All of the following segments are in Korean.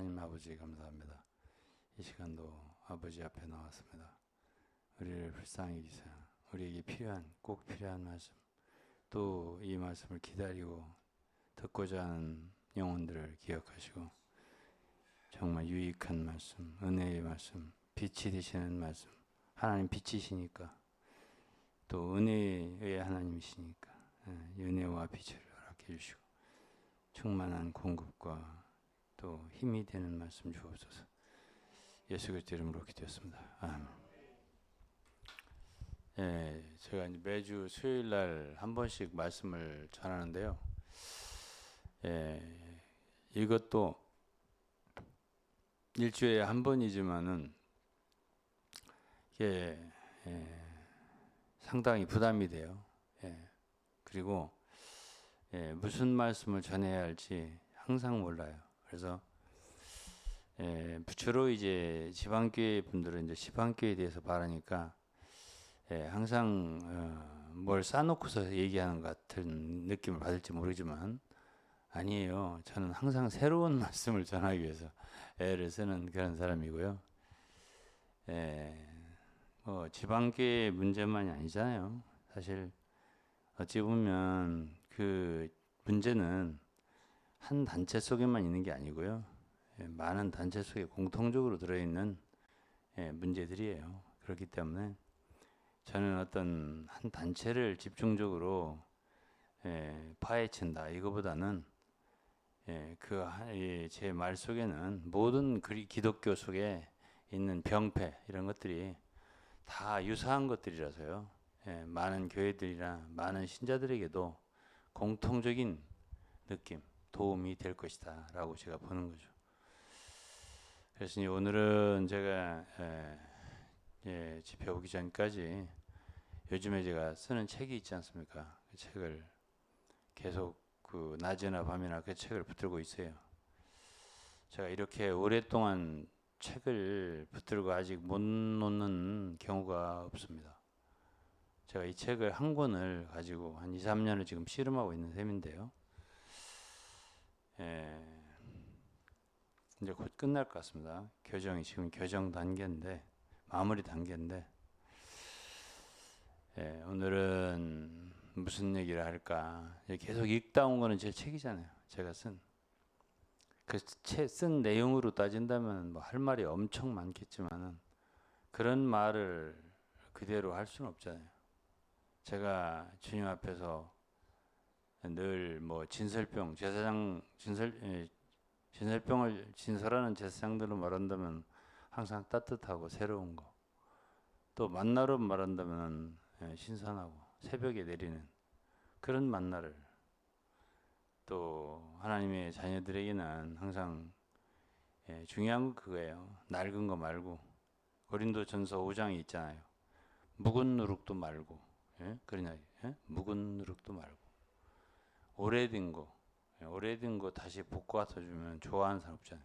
하나님 아버지 감사합니다. 이 시간도 아버지 앞에 나왔습니다. 우리를 불쌍히 여기사 우리에게 꼭 필요한 말씀, 또 이 말씀을 기다리고 듣고자 하는 영혼들을 기억하시고 정말 유익한 말씀, 은혜의 말씀, 빛이 되시는 말씀, 하나님 빛이시니까 또 은혜의 하나님이시니까 은혜와 빛을 허락해 주시고 충만한 공급과 또 힘이 되는 말씀 주옵소서. 예수 그리스도 이름으로 기도했습니다. 아멘. 제가 이제 매주 수요일 날 한 번씩 말씀을 전하는데요. 이것도 일주일에 한 번이지만은 이게 상당히 부담이 돼요. 그리고 무슨 말씀을 전해야 할지 항상 몰라요. 그래서 주로 이제 지방교회 분들은 이제 지방교회에 대해서 말하니까 항상 뭘 싸놓고서 얘기하는 것 같은 느낌을 받을지 모르지만 아니에요. 저는 항상 새로운 말씀을 전하기 위해서 애를 쓰는 그런 사람이고요. 뭐 지방교회 문제만이 아니잖아요. 사실 어찌 보면 그 문제는 한 단체 속에만 있는 게 아니고요. 많은 단체 속에 공통적으로 들어있는 문제들이에요. 그렇기 때문에 저는 어떤 한 단체를 집중적으로 파헤친다 이거보다는 제 말 속에는 모든 기독교 속에 있는 병폐 이런 것들이 다 유사한 것들이라서요. 많은 교회들이나 많은 신자들에게도 공통적인 느낌, 도움이 될 것이다 라고 제가 보는 거죠. 그래서 오늘은 제가 집회 오기 전까지 요즘에 제가 쓰는 책이 있지 않습니까? 그 책을 계속 낮이나 밤이나 그 책을 붙들고 있어요. 제가 이렇게 오랫동안 책을 붙들고 아직 못 놓는 경우가 없습니다. 제가 이 책을 한 권을 가지고 한 2, 3년을 지금 씨름하고 있는 셈인데요. 이제 곧 끝날 것 같습니다. 지금 교정 단계인데, 마무리 단계인데, 오늘은 무슨 얘기를 할까? 계속 읽다 온 거는 제 책이잖아요. 제가 쓴 내용으로 따진다면 뭐 할 말이 엄청 많겠지만은 그런 말을 그대로 할 수는 없잖아요. 제가 주님 앞에서 늘 뭐 진설병을 진설하는 제사장들로 말한다면 항상 따뜻하고 새로운 거. 또 만나로 말한다면 신선하고 새벽에 내리는 그런 만나를 또 하나님의 자녀들에게는 항상 중요한 건 그거예요. 낡은 거 말고 고린도전서 5장에 있잖아요. 묵은 누룩도 말고 그러냐 묵은 누룩도 말고 오래된 거 다시 볶아서 주면 좋아하는 사람 없잖아요.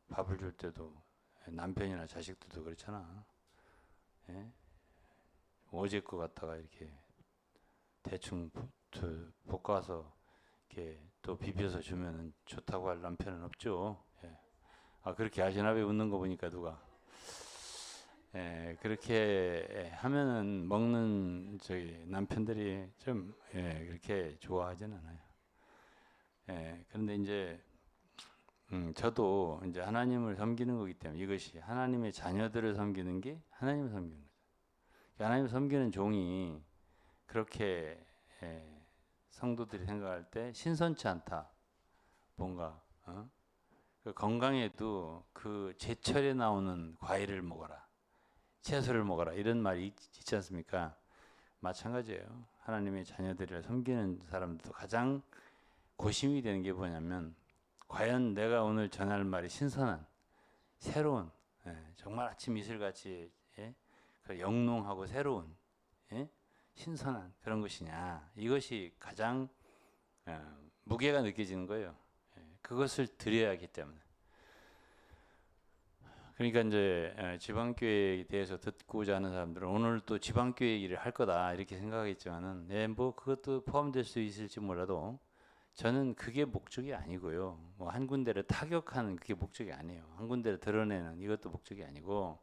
밥을 줄 때도 남편이나 자식들도 그렇잖아. 어제 거 갖다가 이렇게 대충 볶아서 이렇게 또 비벼서 주면 좋다고 할 남편은 없죠. 그렇게 아시나베 웃는 거 보니까 누가 그렇게 하면은 먹는 저기 남편들이 좀 그렇게 좋아하진 않아요. 그런데 이제 저도 이제 하나님을 섬기는 거기 때문에 이것이 하나님의 자녀들을 섬기는 게 하나님을 섬기는 거죠. 하나님을 섬기는 종이 그렇게 성도들이 생각할 때 신선치 않다. 뭔가 그 건강에도 그 제철에 나오는 과일을 먹어라. 채소를 먹어라. 이런 말이 있지 않습니까? 마찬가지예요. 하나님의 자녀들을 섬기는 사람들도 가장 고심이 되는 게 뭐냐면 과연 내가 오늘 전할 말이 신선한 새로운 정말 아침 이슬같이 영롱하고 새로운 신선한 그런 것이냐. 이것이 가장 무게가 느껴지는 거예요. 그것을 드려야 하기 때문에. 그러니까 이제 지방교회에 대해서 듣고자 하는 사람들은 오늘 또 지방교회 얘기를 할 거다 이렇게 생각하겠지만은 뭐 그것도 포함될 수 있을지 몰라도 저는 그게 목적이 아니고요. 뭐 한 군데를 타격하는 그게 목적이 아니에요. 한 군데를 드러내는 이것도 목적이 아니고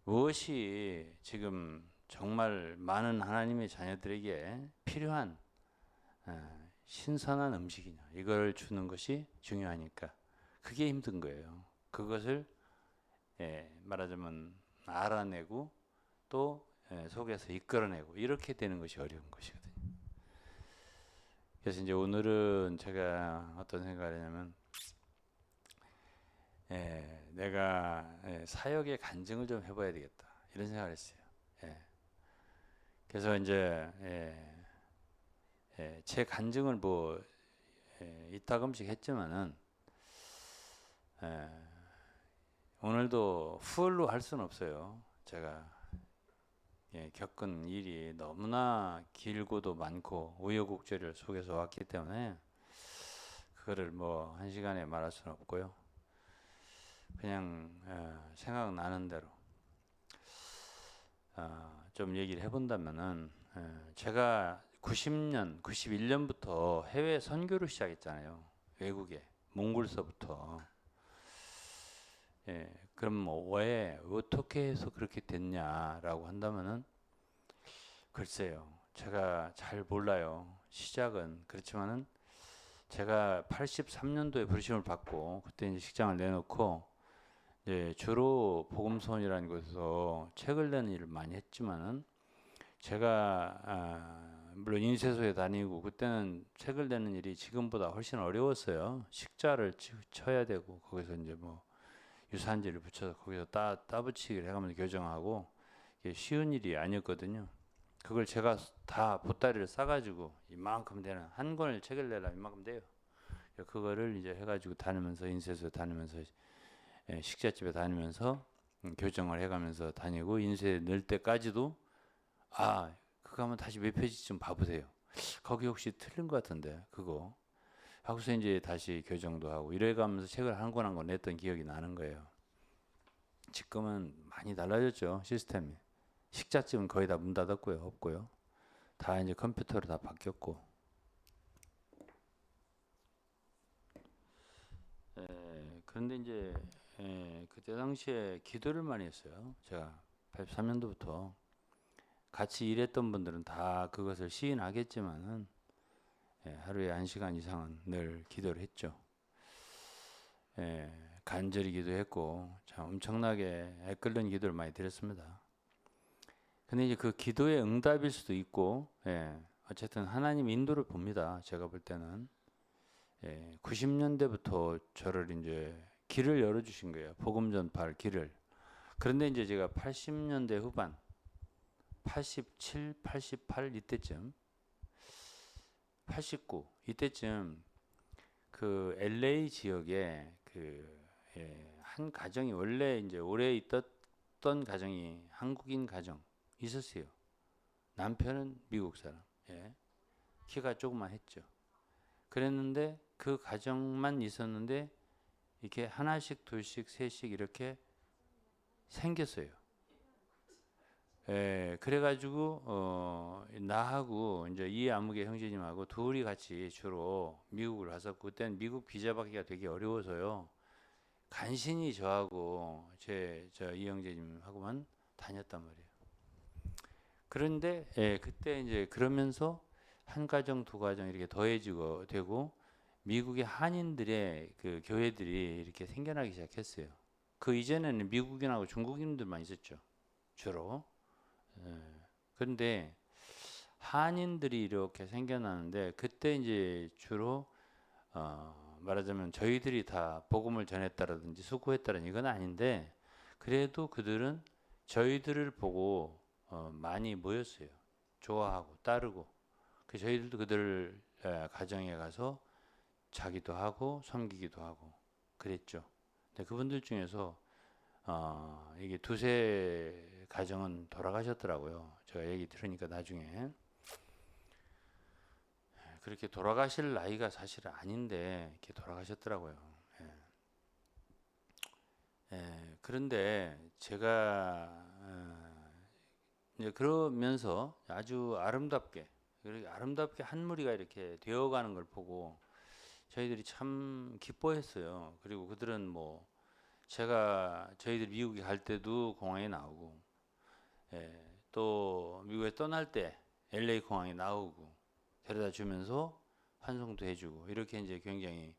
무엇이 지금 정말 많은 하나님의 자녀들에게 필요한 신선한 음식이냐 이걸 주는 것이 중요하니까 그게 힘든 거예요. 그것을 말하자면 알아내고 또 속에서 이끌어내고 이렇게 되는 것이 어려운 것이거든요. 그래서 이제 오늘은 제가 어떤 생각을 했냐면 내가 사역의 간증을 좀 해봐야 되겠다 이런 생각을 했어요. 그래서 이제 제 간증을 뭐 이따금씩 했지만은 오늘도 풀로 할 수는 없어요. 제가 겪은 일이 너무나 길고도 많고 우여곡절 속에서 왔기 때문에 그거를 뭐 한 시간에 말할 수는 없고요. 그냥 생각나는 대로 좀 얘기를 해본다면은 제가 90년, 91년부터 해외 선교를 시작했잖아요. 외국에 몽골서부터. 그럼 뭐 왜 어떻게 해서 그렇게 됐냐라고 한다면은 글쎄요. 제가 잘 몰라요. 시작은 그렇지만은 제가 83년도에 부르심을 받고 그때 이제 식장을 내놓고 주로 복음서원이라는 곳에서 책을 내는 일을 많이 했지만은 제가 물론 인쇄소에 다니고 그때는 책을 내는 일이 지금보다 훨씬 어려웠어요. 식자를 쳐야 되고 거기서 이제 뭐 유산지를 붙여서 거기서 따붙이기를 해가면서 교정하고 이게 쉬운 일이 아니었거든요. 그걸 제가 다 보따리를 싸가지고 이만큼 되는 한 권을 책을 내려면 이만큼 돼요. 그거를 이제 해가지고 다니면서 인쇄소 다니면서 식자집에 다니면서 교정을 해가면서 다니고 인쇄 넣을 때까지도 그거 한번 다시 몇 페이지 좀 봐보세요. 거기 혹시 틀린 것 같은데 그거 하고서 이제 다시 교정도 하고 이래가면서 책을 한 권 한 권 냈던 기억이 나는 거예요. 지금은 많이 달라졌죠 시스템이. 식자집은 거의 다 문 닫았고요 없고요. 다 이제 컴퓨터로 다 바뀌었고. 그런데 이제 그때 당시에 기도를 많이 했어요. 제가 83년도부터 같이 일했던 분들은 다 그것을 시인하겠지만은 하루에 1시간 이상은 늘 기도를 했죠. 간절히 기도했고 참 엄청나게 애끓는 기도를 많이 드렸습니다. 근데 이제 그 기도의 응답일 수도 있고 어쨌든 하나님 인도를 봅니다. 제가 볼 때는 90년대부터 저를 이제 길을 열어주신 거예요. 복음 전파할 길을. 그런데 이제 제가 80년대 후반 87, 88 이때쯤 89 이때쯤 그 LA 지역에 한 가정이 원래 이제 오래 있었던 가정이 한국인 가정 있었어요. 남편은 미국 사람. 키가 조금만 했죠. 그랬는데 그 가정만 있었는데 이렇게 하나씩 둘씩 셋씩 이렇게 생겼어요. 그래가지고 나하고 이제 이아무개 형제님하고 둘이 같이 주로 미국을 갔었고 그때는 미국 비자 받기가 되게 어려워서요. 간신히 저하고 저 이 형제님하고만 다녔단 말이에요. 그런데 그때 이제 그러면서 한 가정 두 가정 이렇게 더해지고 되고 미국의 한인들의 그 교회들이 이렇게 생겨나기 시작했어요. 그 이전에는 미국인하고 중국인들만 있었죠. 주로. 그런데 한인들이 이렇게 생겨나는데 그때 이제 주로 말하자면 저희들이 다 복음을 전했다라든지 수고했다라는 이건 아닌데 그래도 그들은 저희들을 보고 많이 모였어요. 좋아하고 따르고 그 저희들도 그들 가정에 가서 자기도 하고 섬기기도 하고 그랬죠. 근데 그분들 중에서 이게 두세 가정은 돌아가셨더라고요. 제가 얘기 들으니까 나중에 그렇게 돌아가실 나이가 사실 아닌데 이렇게 돌아가셨더라고요. 그런데 제가 이제 그러면서 아주 아름답게 이렇게 아름답게 한 무리가 이렇게 되어가는 걸 보고 저희들이 참 기뻐했어요. 그리고 그들은 뭐 제가 저희들 미국에 갈 때도 공항에 나오고, 예, 또 미국에 떠날 때 LA 공항에 나오고 데려다 주면서 환송도 해주고 이렇게 이제 굉장히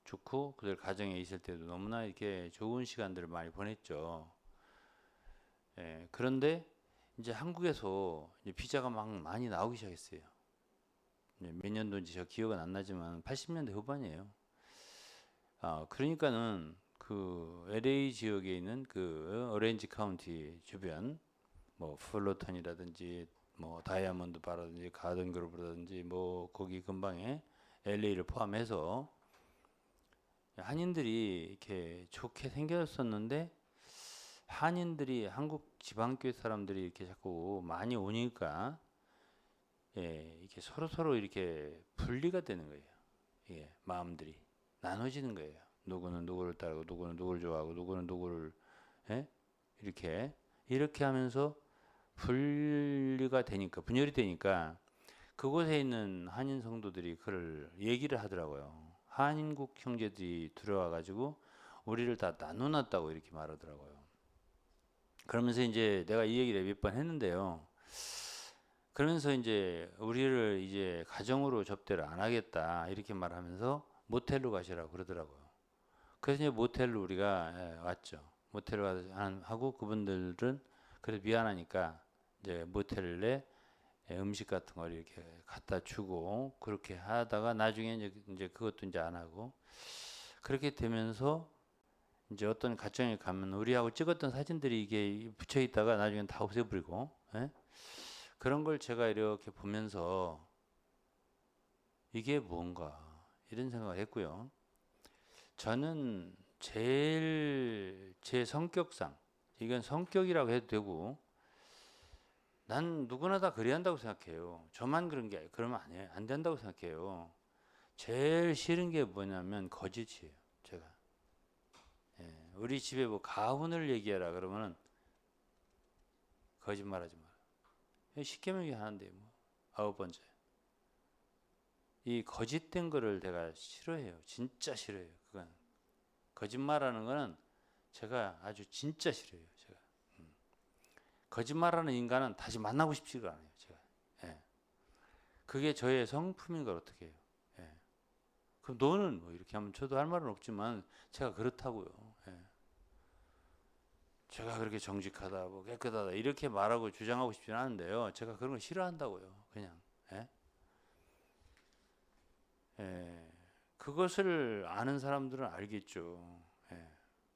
좋고 그들 가정에 있을 때도 너무나 이렇게 좋은 시간들을 많이 보냈죠. 예, 그런데 이제 한국에서 이제 비자가 막 많이 나오기 시작했어요. 몇 년도인지 저 기억은 안 나지만 80년대 후반이에요. 그러니까는 그 LA 지역에 있는 그 오렌지 카운티 주변 뭐 플로턴이라든지 뭐 다이아몬드 바라든지 가든 그로브라든지 뭐 거기 근방에 LA를 포함해서 한인들이 이렇게 좋게 생겼었는데 한인들이 한국 지방교회 사람들이 이렇게 자꾸 많이 오니까 예, 이렇게 서로 이렇게 분리가 되는 거예요. 예, 마음들이 나눠지는 거예요. 누구는 누구를 따르고 누구는 누구를 좋아하고 누구는 누구를 예? 이렇게 하면서 분리가 되니까 분열이 되니까 그곳에 있는 한인 성도들이 그걸 얘기를 하더라고요. 한인국 형제들이 들어와 가지고 우리를 다 나눠놨다고 이렇게 말하더라고요. 그러면서 이제 내가 이 얘기를 몇 번 했는데요. 그러면서 이제 우리를 이제 가정으로 접대를 안 하겠다 이렇게 말하면서 모텔로 가시라고 그러더라고요. 그래서 이제 모텔로 우리가 왔죠. 모텔로 하고 그분들은 그래도 미안하니까 이제 모텔 내 음식 같은 걸 이렇게 갖다 주고 그렇게 하다가 나중에 이제 그것도 이제 안 하고 그렇게 되면서 이제 어떤 가정에 가면 우리하고 찍었던 사진들이 이게 붙여 있다가 나중에 다 없애버리고 예? 그런 걸 제가 이렇게 보면서 이게 뭔가 이런 생각을 했고요. 저는 제일 제 성격상 이건 성격이라고 해도 되고 난 누구나 다 그래야 한다고 생각해요. 저만 그런 게 그러면 안 된다고 생각해요. 제일 싫은 게 뭐냐면 거짓이에요. 제가 우리 집에 뭐 가훈을 얘기해라 그러면은 거짓말하지 마라. 쉽게 얘기하는데 뭐 9번째 이 거짓된 거를 내가 싫어해요. 진짜 싫어해요. 그건 거짓말하는 거는 제가 아주 진짜 싫어해요. 제가 거짓말하는 인간은 다시 만나고 싶지가 않아요. 제가 그게 저의 성품인 걸 어떻게 해요? 예. 그럼 너는 뭐 이렇게 하면 저도 할 말은 없지만 제가 그렇다고요. 예. 제가 그렇게 정직하다, 뭐 깨끗하다 이렇게 말하고 주장하고 싶지는 않은데요. 제가 그런 거 싫어한다고요. 그냥. 예? 예. 그것을 아는 사람들은 알겠죠. 예.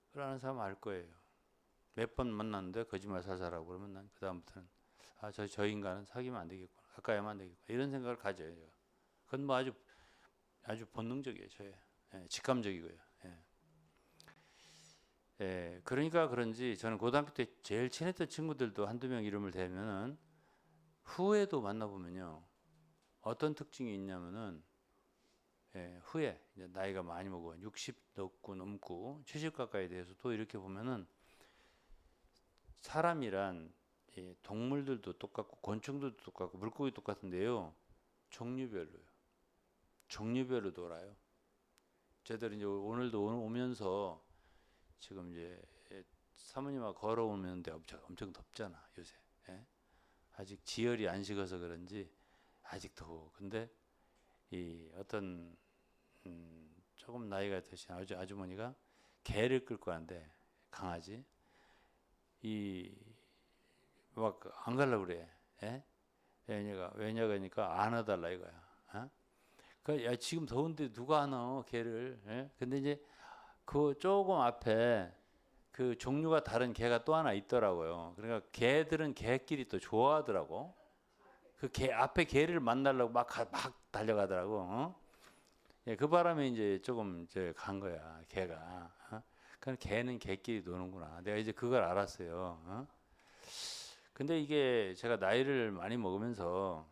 그걸 아는 사람은 알 거예요. 몇 번 만났는데 거짓말 살살하고 그러면 난 그다음부터는 저 인간은 사귀면 안 되겠구나. 가까이 하면 안 되겠구나. 이런 생각을 가져요. 제가. 그건 뭐 아주 본능적이에요. 저의. 예. 직감적이고요. 예. 예. 그러니까 그런지 저는 고등학교 때 제일 친했던 친구들도 한두 명 이름을 대면은 후에도 만나보면요. 어떤 특징이 있냐면은 후에 이제 나이가 많이 먹어 60 넘고 70 가까이 돼서 또 이렇게 보면은 사람이란 동물들도 똑같고 곤충들도 똑같고 물고기 똑같은데요. 종류별로요. 종류별로 놀아요. 저희들 이제 오늘도 오면서 지금 이제 사모님하고 걸어오는데 엄청 덥잖아 요새. 예? 아직 지열이 안 식어서 그런지 아직 더워. 근데 이 어떤 조금 나이가 드신 아주머니가 개를 끌고 왔는데 강아지 이 막 안 가려고 그래. 예? 왜냐가 그러니까 안아달라 이거야. 어? 야 지금 더운데 누가 안아 개를? 예? 근데 이제 그 조금 앞에 그 종류가 다른 개가 또 하나 있더라고요. 그러니까 개들은 개끼리 또 좋아하더라고. 그 개 앞에 개를 만나려고 막 달려가더라고. 어? 예, 그 바람에 이제 조금 이제 간 거야 개가. 어? 그럼 개는 개끼리 노는구나. 내가 이제 그걸 알았어요. 어? 근데 이게 제가 나이를 많이 먹으면서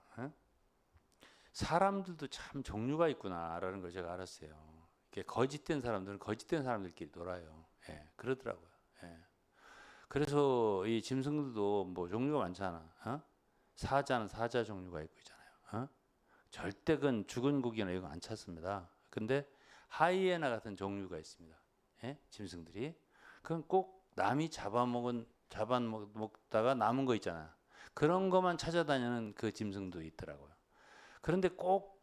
사람들도 참 종류가 있구나라는 걸 제가 알았어요. 이게 거짓된 사람들은 거짓된 사람들끼리 놀아요. 예, 그러더라고요. 예. 그래서 이 짐승들도 뭐 종류가 많잖아. 사자는 사자 종류가 있고 있잖아요. 어? 절대 그건 죽은 고기나 이거 안 찾습니다. 근데 하이에나 같은 종류가 있습니다. 예? 짐승들이. 그건 꼭 남이 잡아먹다가 남은 거 있잖아. 그런 것만 찾아다니는 그 짐승도 있더라고요. 그런데 꼭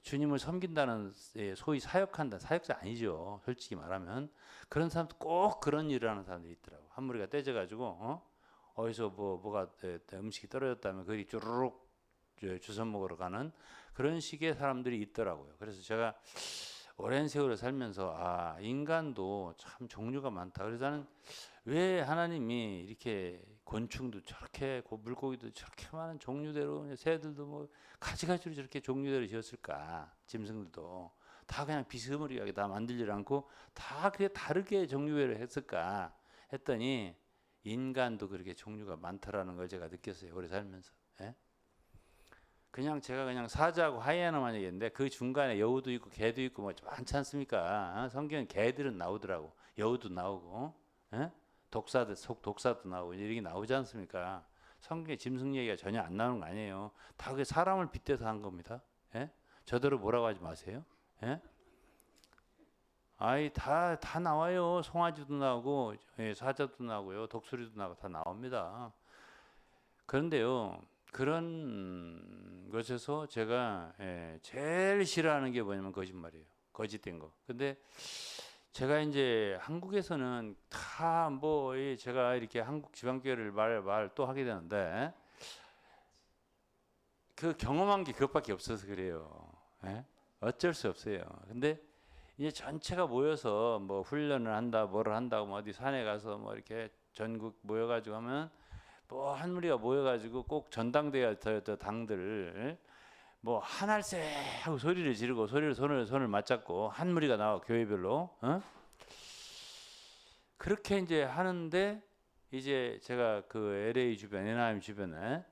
주님을 섬긴다는 소위 사역한다. 사역자 아니죠. 솔직히 말하면. 그런 사람도 꼭 그런 일을 하는 사람들이 있더라고. 한 무리가 떼져가지고 어디서 뭐가 음식이 떨어졌다면 그리 쭈르륵 주워 먹으러 가는 그런 식의 사람들이 있더라고요. 그래서 제가 오랜 세월을 살면서 인간도 참 종류가 많다. 그래서 나는 왜 하나님이 이렇게 곤충도 저렇게 물고기도 저렇게 많은 종류대로 새들도 뭐 가지가지로 저렇게 종류대로 지었을까? 짐승들도 다 그냥 비스무리하게 다 만들지 않고 다 그게 다르게 종류별로 했을까 했더니 인간도 그렇게 종류가 많다라는 걸 제가 느꼈어요. 오래 살면서. 예? 제가 그냥 사자하고 하이에나만 얘기했는데 그 중간에 여우도 있고 개도 있고 뭐 많지 않습니까? 성경에 개들은 나오더라고. 여우도 나오고. 예? 독사도 나오고 이렇게 나오지 않습니까? 성경에 짐승 얘기가 전혀 안 나오는 거 아니에요. 다 그 사람을 빗대서 한 겁니다. 예? 저더러 뭐라고 하지 마세요. 예? 다 나와요. 송아지도 나오고, 사자도 나오고요. 독수리도 나오고 다 나옵니다. 그런데요, 그런 것에서 제가 제일 싫어하는 게 뭐냐면 거짓말이에요. 거짓된 거. 근데 제가 이제 한국에서는 다 제가 이렇게 한국 지방교회를 말 또 하게 되는데 그 경험한 게 그것밖에 없어서 그래요. 예? 어쩔 수 없어요. 근데 이제 전체가 모여서 뭐 훈련을 한다, 뭐를 한다고 뭐 어디 산에 가서 뭐 이렇게 전국 모여가지고 하면 뭐 한 무리가 모여가지고 꼭 전당대회 당들 뭐 한알세 하고 소리를 지르고 손을 맞잡고 한 무리가 나와 교회별로 그렇게 이제 하는데 이제 제가 그 LA 주변, 애나임 주변에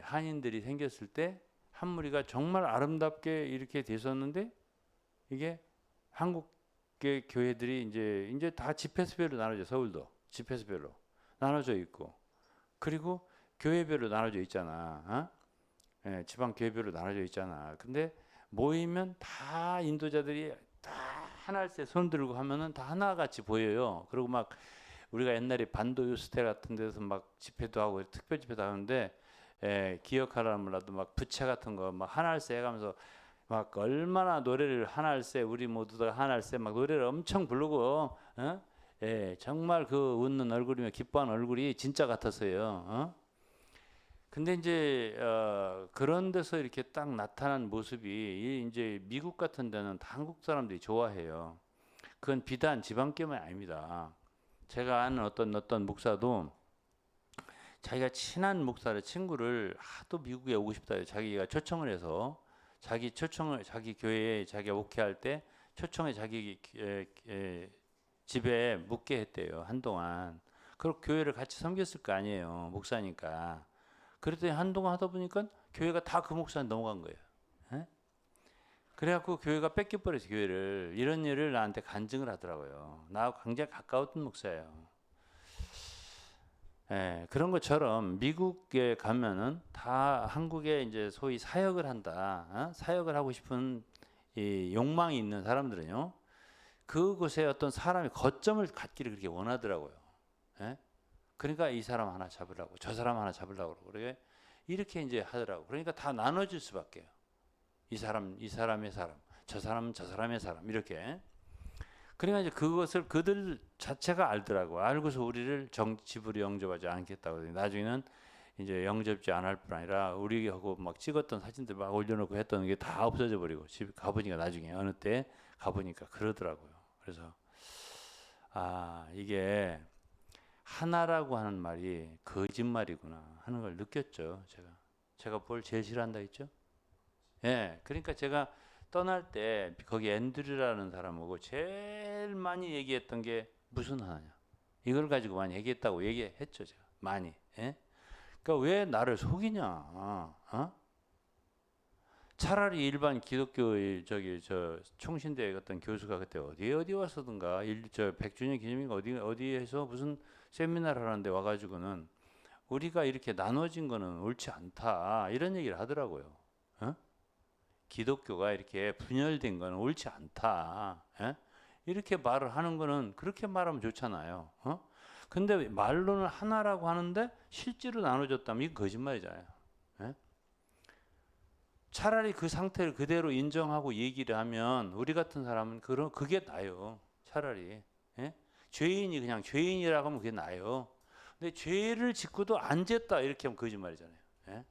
한인들이 생겼을 때 한 무리가 정말 아름답게 이렇게 됐었는데 이게 한국의 교회들이 이제 다 집회수별로 나눠져. 서울도 집회수별로 나눠져 있고 그리고 교회별로 나눠져 있잖아. 지방 교회별로 나눠져 있잖아. 근데 모이면 다 인도자들이 다 하나씩 손 들고 하면은 다 하나같이 보여요. 그리고 막 우리가 옛날에 반도 유스테 같은 데서 막 집회도 하고 특별 집회도 하는데 기억하라 몰라도 막 부채 같은 거 막 하나씩 해가면서 막 얼마나 노래를 하나씩 우리 모두 다 하나씩 막 노래를 엄청 부르고 정말 그 웃는 얼굴이며 기뻐하는 얼굴이 진짜 같았어요. 근데 이제 그런 데서 이렇게 딱 나타난 모습이 이제 미국 같은 데는 다 한국 사람들이 좋아해요. 그건 비단 지방교회만 아닙니다. 제가 아는 어떤 목사도 자기가 친한 목사를 친구를 하도 미국에 오고 싶다 해요. 자기가 초청을 해서 자기 교회에 자기가 목회할 때 초청해 자기 집에 묵게 했대요. 한동안. 그리고 교회를 같이 섬겼을 거 아니에요. 목사니까. 그랬더니 한동안 하다 보니까 교회가 다 그 목사한테 넘어간 거예요. 에? 그래갖고 교회가 뺏겨버려서 교회를 이런 일을 나한테 간증을 하더라고요. 나하고 굉장히 가까웠던 목사예요. 그런 것처럼 미국에 가면은 다 한국에 이제 소위 사역을 한다, 사역을 하고 싶은 이 욕망이 있는 사람들은요, 그곳에 어떤 사람의 거점을 갖기를 그렇게 원하더라고요. 예? 그러니까 이 사람 하나 잡으려고, 저 사람 하나 잡으려고 그러고 이렇게 이제 하더라고. 그러니까 다 나눠질 수밖에요. 이 사람의 사람, 저 사람의 사람 이렇게. 그러니까 이제 그것을 그들 자체가 알더라고. 알고서 우리를 집으로 영접하지 않겠다고. 나중에는 이제 영접지 않을 뿐 아니라 우리하고 막 찍었던 사진들 막 올려놓고 했던 게 다 없어져 버리고 집 가보니까 나중에 어느 때 가보니까 그러더라고요. 그래서 이게 하나라고 하는 말이 거짓말이구나 하는 걸 느꼈죠. 제가 뭘 제일 싫어한다 했죠? 그러니까 제가 떠날 때 거기 앤드류라는 사람하고 제일 많이 얘기했던 게 무슨 하나냐. 이걸 가지고 많이 얘기했다고 얘기했죠, 제가. 많이. 그러니까 왜 나를 속이냐. 차라리 일반 기독교 저 총신대 어떤 교수가 그때 어디 왔었던가 100주년 기념인가 어디에서 무슨 세미나를 하는데 와가지고는 우리가 이렇게 나눠진 거는 옳지 않다 이런 얘기를 하더라고요. 어? 기독교가 이렇게 분열된 거는 옳지 않다. 예? 이렇게 말을 하는 거는 그렇게 말하면 좋잖아요. 근데 말로는 하나라고 하는데 실제로 나눠졌다면 이건 거짓말이잖아요. 예? 차라리 그 상태를 그대로 인정하고 얘기를 하면 우리 같은 사람은 그게 나아요. 차라리. 예? 죄인이 그냥 죄인이라고 하면 그게 나아요. 근데 죄를 짓고도 안 짓다 이렇게 하면 거짓말이잖아요. 예?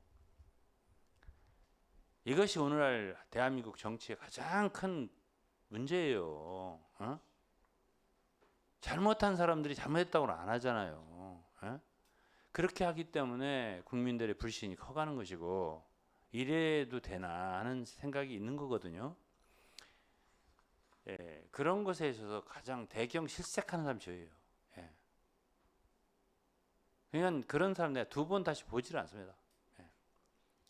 이것이 오늘날 대한민국 정치의 가장 큰 문제예요. 잘못한 사람들이 잘못했다고는 안 하잖아요. 예? 그렇게 하기 때문에 국민들의 불신이 커가는 것이고 이래도 되나 하는 생각이 있는 거거든요. 예, 그런 것에 있어서 가장 대경 실색하는 사람이 저예요. 예. 그냥 그런 사람 내가 두 번 다시 보지를 않습니다. 예.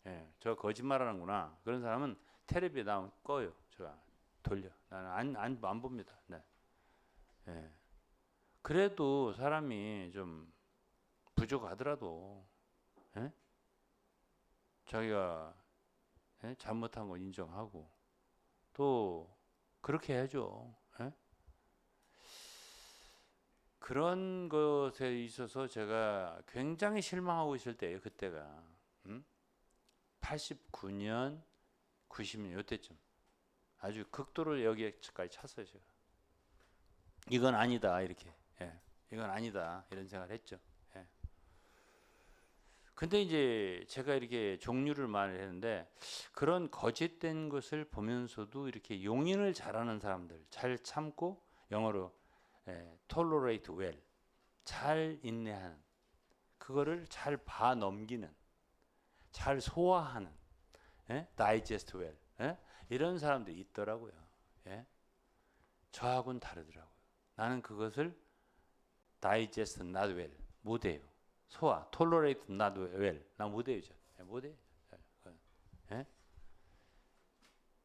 예, 저 거짓말하는구나. 그런 사람은 텔레비에 나오면 꺼요. 저 돌려. 나는 안 봅니다. 네. 예. 그래도 사람이 좀 부족하더라도 예? 자기가 예? 잘못한 거 인정하고 또 그렇게 해야죠. 예? 그런 것에 있어서 제가 굉장히 실망하고 있을 때예요. 그때가 89년, 90년 이때쯤 아주 극도로 여기까지 찼어요. 제가 이건 아니다 이렇게. 예. 이건 아니다 이런 생각을 했죠. 예. 근데 이제 제가 이렇게 종류를 말했는데 그런 거짓된 것을 보면서도 이렇게 용인을 잘하는 사람들, 잘 참고 영어로 tolerate well, 잘 인내하는, 그거를 잘 봐 넘기는, 잘 소화하는, digest well, 이런 사람들이 있더라고요. 예? 저하고는 다르더라고요. 나는 그것을 digest not well, 못해요. 소화, tolerate not well, 나 못해요. 못해요. 예?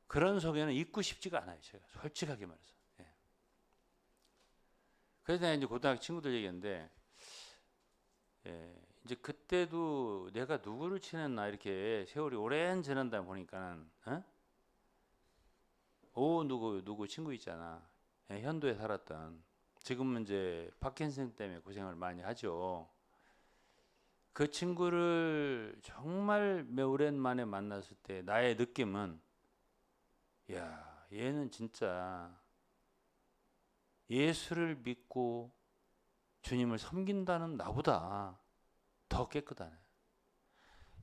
그런 속에는 있고 싶지가 않아요. 제가 솔직하게 말해서. 예. 그래서 내가 이제 고등학교 친구들 얘기했는데, 예, 이제 그때도 내가 누구를 친했나 이렇게 세월이 오랜 지난다 보니까는, 누구 친구 있잖아. 예, 현도에 살았던. 지금은 이제 파킨슨 때문에 고생을 많이 하죠. 그 친구를 정말 몇 오랜만에 만났을 때 나의 느낌은 야, 얘는 진짜 예수를 믿고 주님을 섬긴다는 나보다 더 깨끗하네.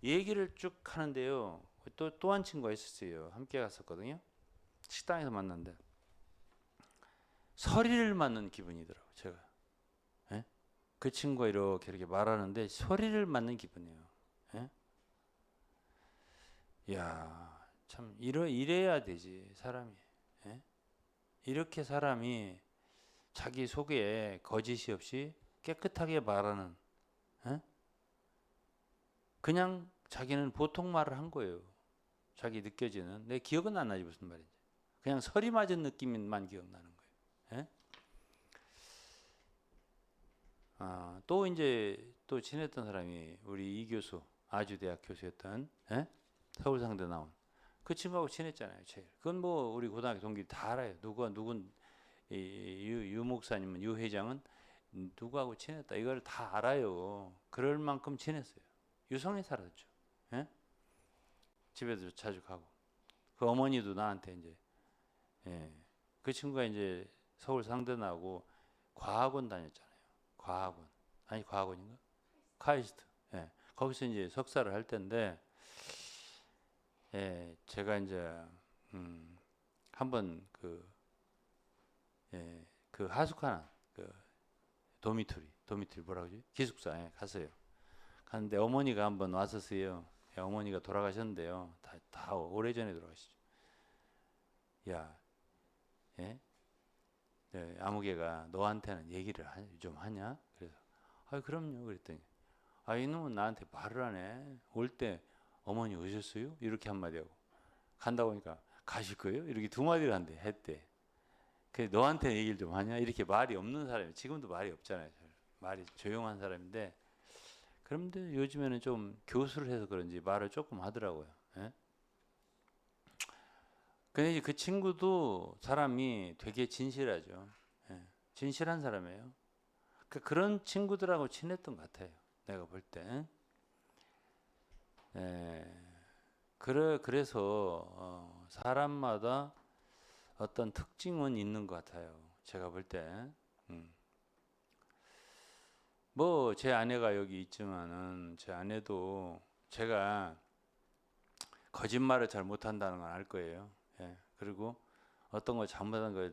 얘기를 쭉 하는데요. 또 한 친구가 있었어요. 함께 갔었거든요. 식당에서 만났는데 서리를 맞는 기분이더라고요. 제가. 예? 그 친구가 이렇게 말하는데 서리를 맞는 기분이에요. 예? 야, 참 이래야 되지 사람이. 예? 이렇게 사람이 자기 속에 거짓이 없이 깨끗하게 말하는, 예? 그냥 자기는 보통 말을 한 거예요. 자기 느껴지는. 내 기억은 안 나지 무슨 말인지. 그냥 서리 맞은 느낌만 기억나는 거예요. 예? 또 이제 또 친했던 사람이 우리 이 교수, 아주대학 교수였던 서울상대 나온 그 친구하고 친했잖아요. 제일. 그건 뭐 우리 고등학교 동기 다 알아요. 누군 유 목사님은 유 회장은 누구하고 친했다. 이걸 다 알아요. 그럴 만큼 친했어요. 유성에 살았죠. 예? 집에도 자주 가고. 그 어머니도 나한테 이제 그 친구가 이제 서울 상대 나오고 과학원 다녔잖아요. 과학원. 아니 과학원인가? 카이스트. 예. 거기서 이제 석사를 할 텐데 제가 이제 한번 그 하숙하는 그 도미토리 뭐라 그러지? 기숙사에 갔어요. 갔는데 어머니가 한번 왔었어요. 어머니가 돌아가셨는데요. 다 오래전에 돌아가시죠. 야, 예? 아무개가 너한테는 얘기를 좀 하냐? 그래서 그럼요. 그랬더니 이놈은 나한테 말을 안 해. 올 때 어머니 오셨어요? 이렇게 한마디 하고 간다고 하니까 가실 거예요? 이렇게 두 마디를 했대. 그 너한테 얘기를 좀 하냐? 이렇게 말이 없는 사람이 지금도 말이 없잖아요. 말이 조용한 사람인데 그런데 요즘에는 좀 교수를 해서 그런지 말을 조금 하더라고요. 예? 근데 이제 그 친구도 사람이 되게 진실하죠. 예. 진실한 사람이에요. 그런 친구들하고 친했던 것 같아요. 내가 볼 때. 예. 그래서 사람마다 어떤 특징은 있는 것 같아요. 제가 볼 때. 음. 뭐 제 아내가 여기 있지만은 제 아내도 제가 거짓말을 잘 못한다는 걸 알 거예요. 예. 그리고 어떤 걸 잘못한 걸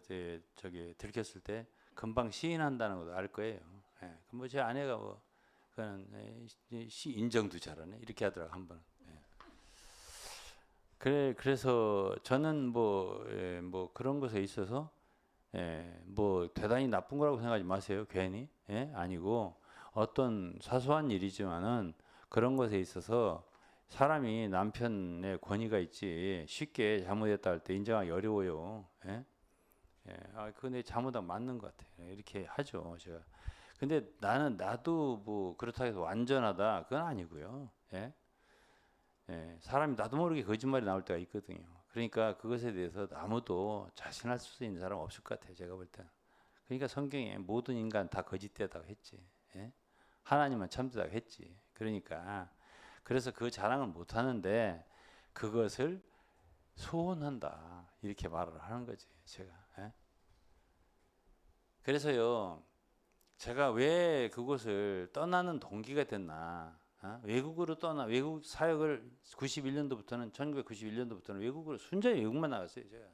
저기 들켰을 때 금방 시인한다는 것도 알 거예요. 예. 뭐 제 아내가 뭐 그는 시 인정도 잘하네 이렇게 하더라고 한 번. 예. 그래서 저는 뭐, 뭐 그런 것에 있어서 뭐 대단히 나쁜 거라고 생각하지 마세요. 괜히 아니고 어떤 사소한 일이지만은 그런 것에 있어서 사람이 남편의 권위가 있지 쉽게 잘못했다 할 때 인정하기 어려워요. 그건 내 잘못한 맞는 것 같아요. 이렇게 하죠, 제가. 근데 나도 뭐 그렇다고 해서 완전하다 그건 아니고요. 사람이 나도 모르게 거짓말이 나올 때가 있거든요. 그러니까 그것에 대해서 아무도 자신할 수 있는 사람 없을 것 같아요. 제가 볼 때는. 그러니까 성경에 모든 인간 다 거짓되다고 했지. 하나님은 참되다고 했지. 그러니까 그래서 그 자랑을 못 하는데 그것을 소원한다. 이렇게 말을 하는 거지. 제가. 그래서요. 제가 왜 그곳을 떠나는 동기가 됐나? 외국으로 외국 사역을 91년도부터는 1991년도부터는 외국으로 순전히 외국만 나갔어요. 제가.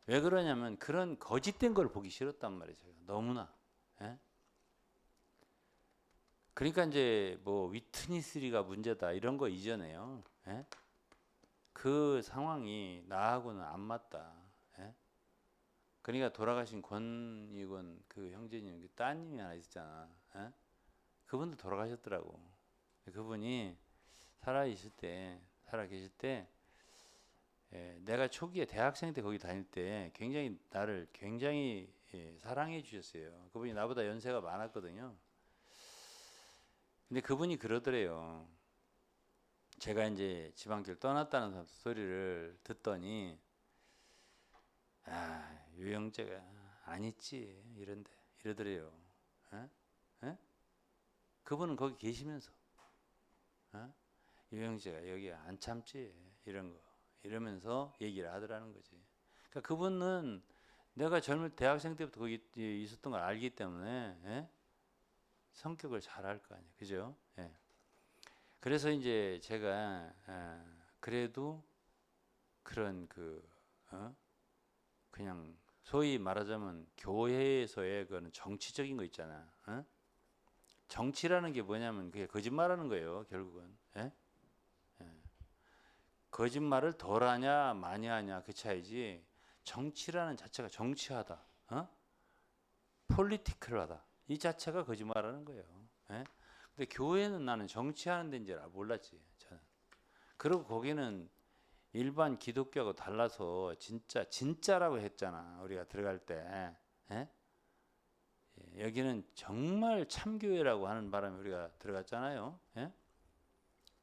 왜 그러냐면 그런 거짓된 걸 보기 싫었단 말이에요. 제가. 너무나. 예? 그러니까 이제 뭐 위트니스리가 문제다 이런 거 이전에요. 예? 그 상황이 나하고는 안 맞다. 예? 그러니까 돌아가신 권익원 그 형제님 그 따님이 하나 있었잖아. 예? 그분도 돌아가셨더라고. 그분이 살아 계실 때 내가 초기에 대학생 때 거기 다닐 때 굉장히 나를 굉장히 사랑해 주셨어요. 그분이 나보다 연세가 많았거든요. 근데 그분이 그러더래요. 제가 이제 지방길 떠났다는 소리를 듣더니 유영재가 안 있지 이러더래요. 에? 에? 그분은 거기 계시면서 유영재가 여기 안 참지 이런 거 이러면서 얘기를 하더라는 거지. 그러니까 그분은 내가 젊을 대학생 때부터 거기 있었던 걸 알기 때문에 성격을 잘 알 거 아니에요, 그죠? 그래서 이제 제가 그래도 그런 그냥 소위 말하자면 교회에서의 그런 정치적인 거 있잖아. 정치라는 게 뭐냐면 그게 거짓말하는 거예요, 결국은. 거짓말을 덜 하냐 많이 하냐 그 차이지. 정치라는 자체가 정치하다, 폴리티컬하다 이 자체가 거짓말하는 거예요. 근데 교회는 나는 정치하는 데인 줄 몰랐지 저는. 그리고 거기는 일반 기독교하고 달라서 진짜라고 했잖아 우리가 들어갈 때. 여기는 정말 참교회라고 하는 바람에 우리가 들어갔잖아요.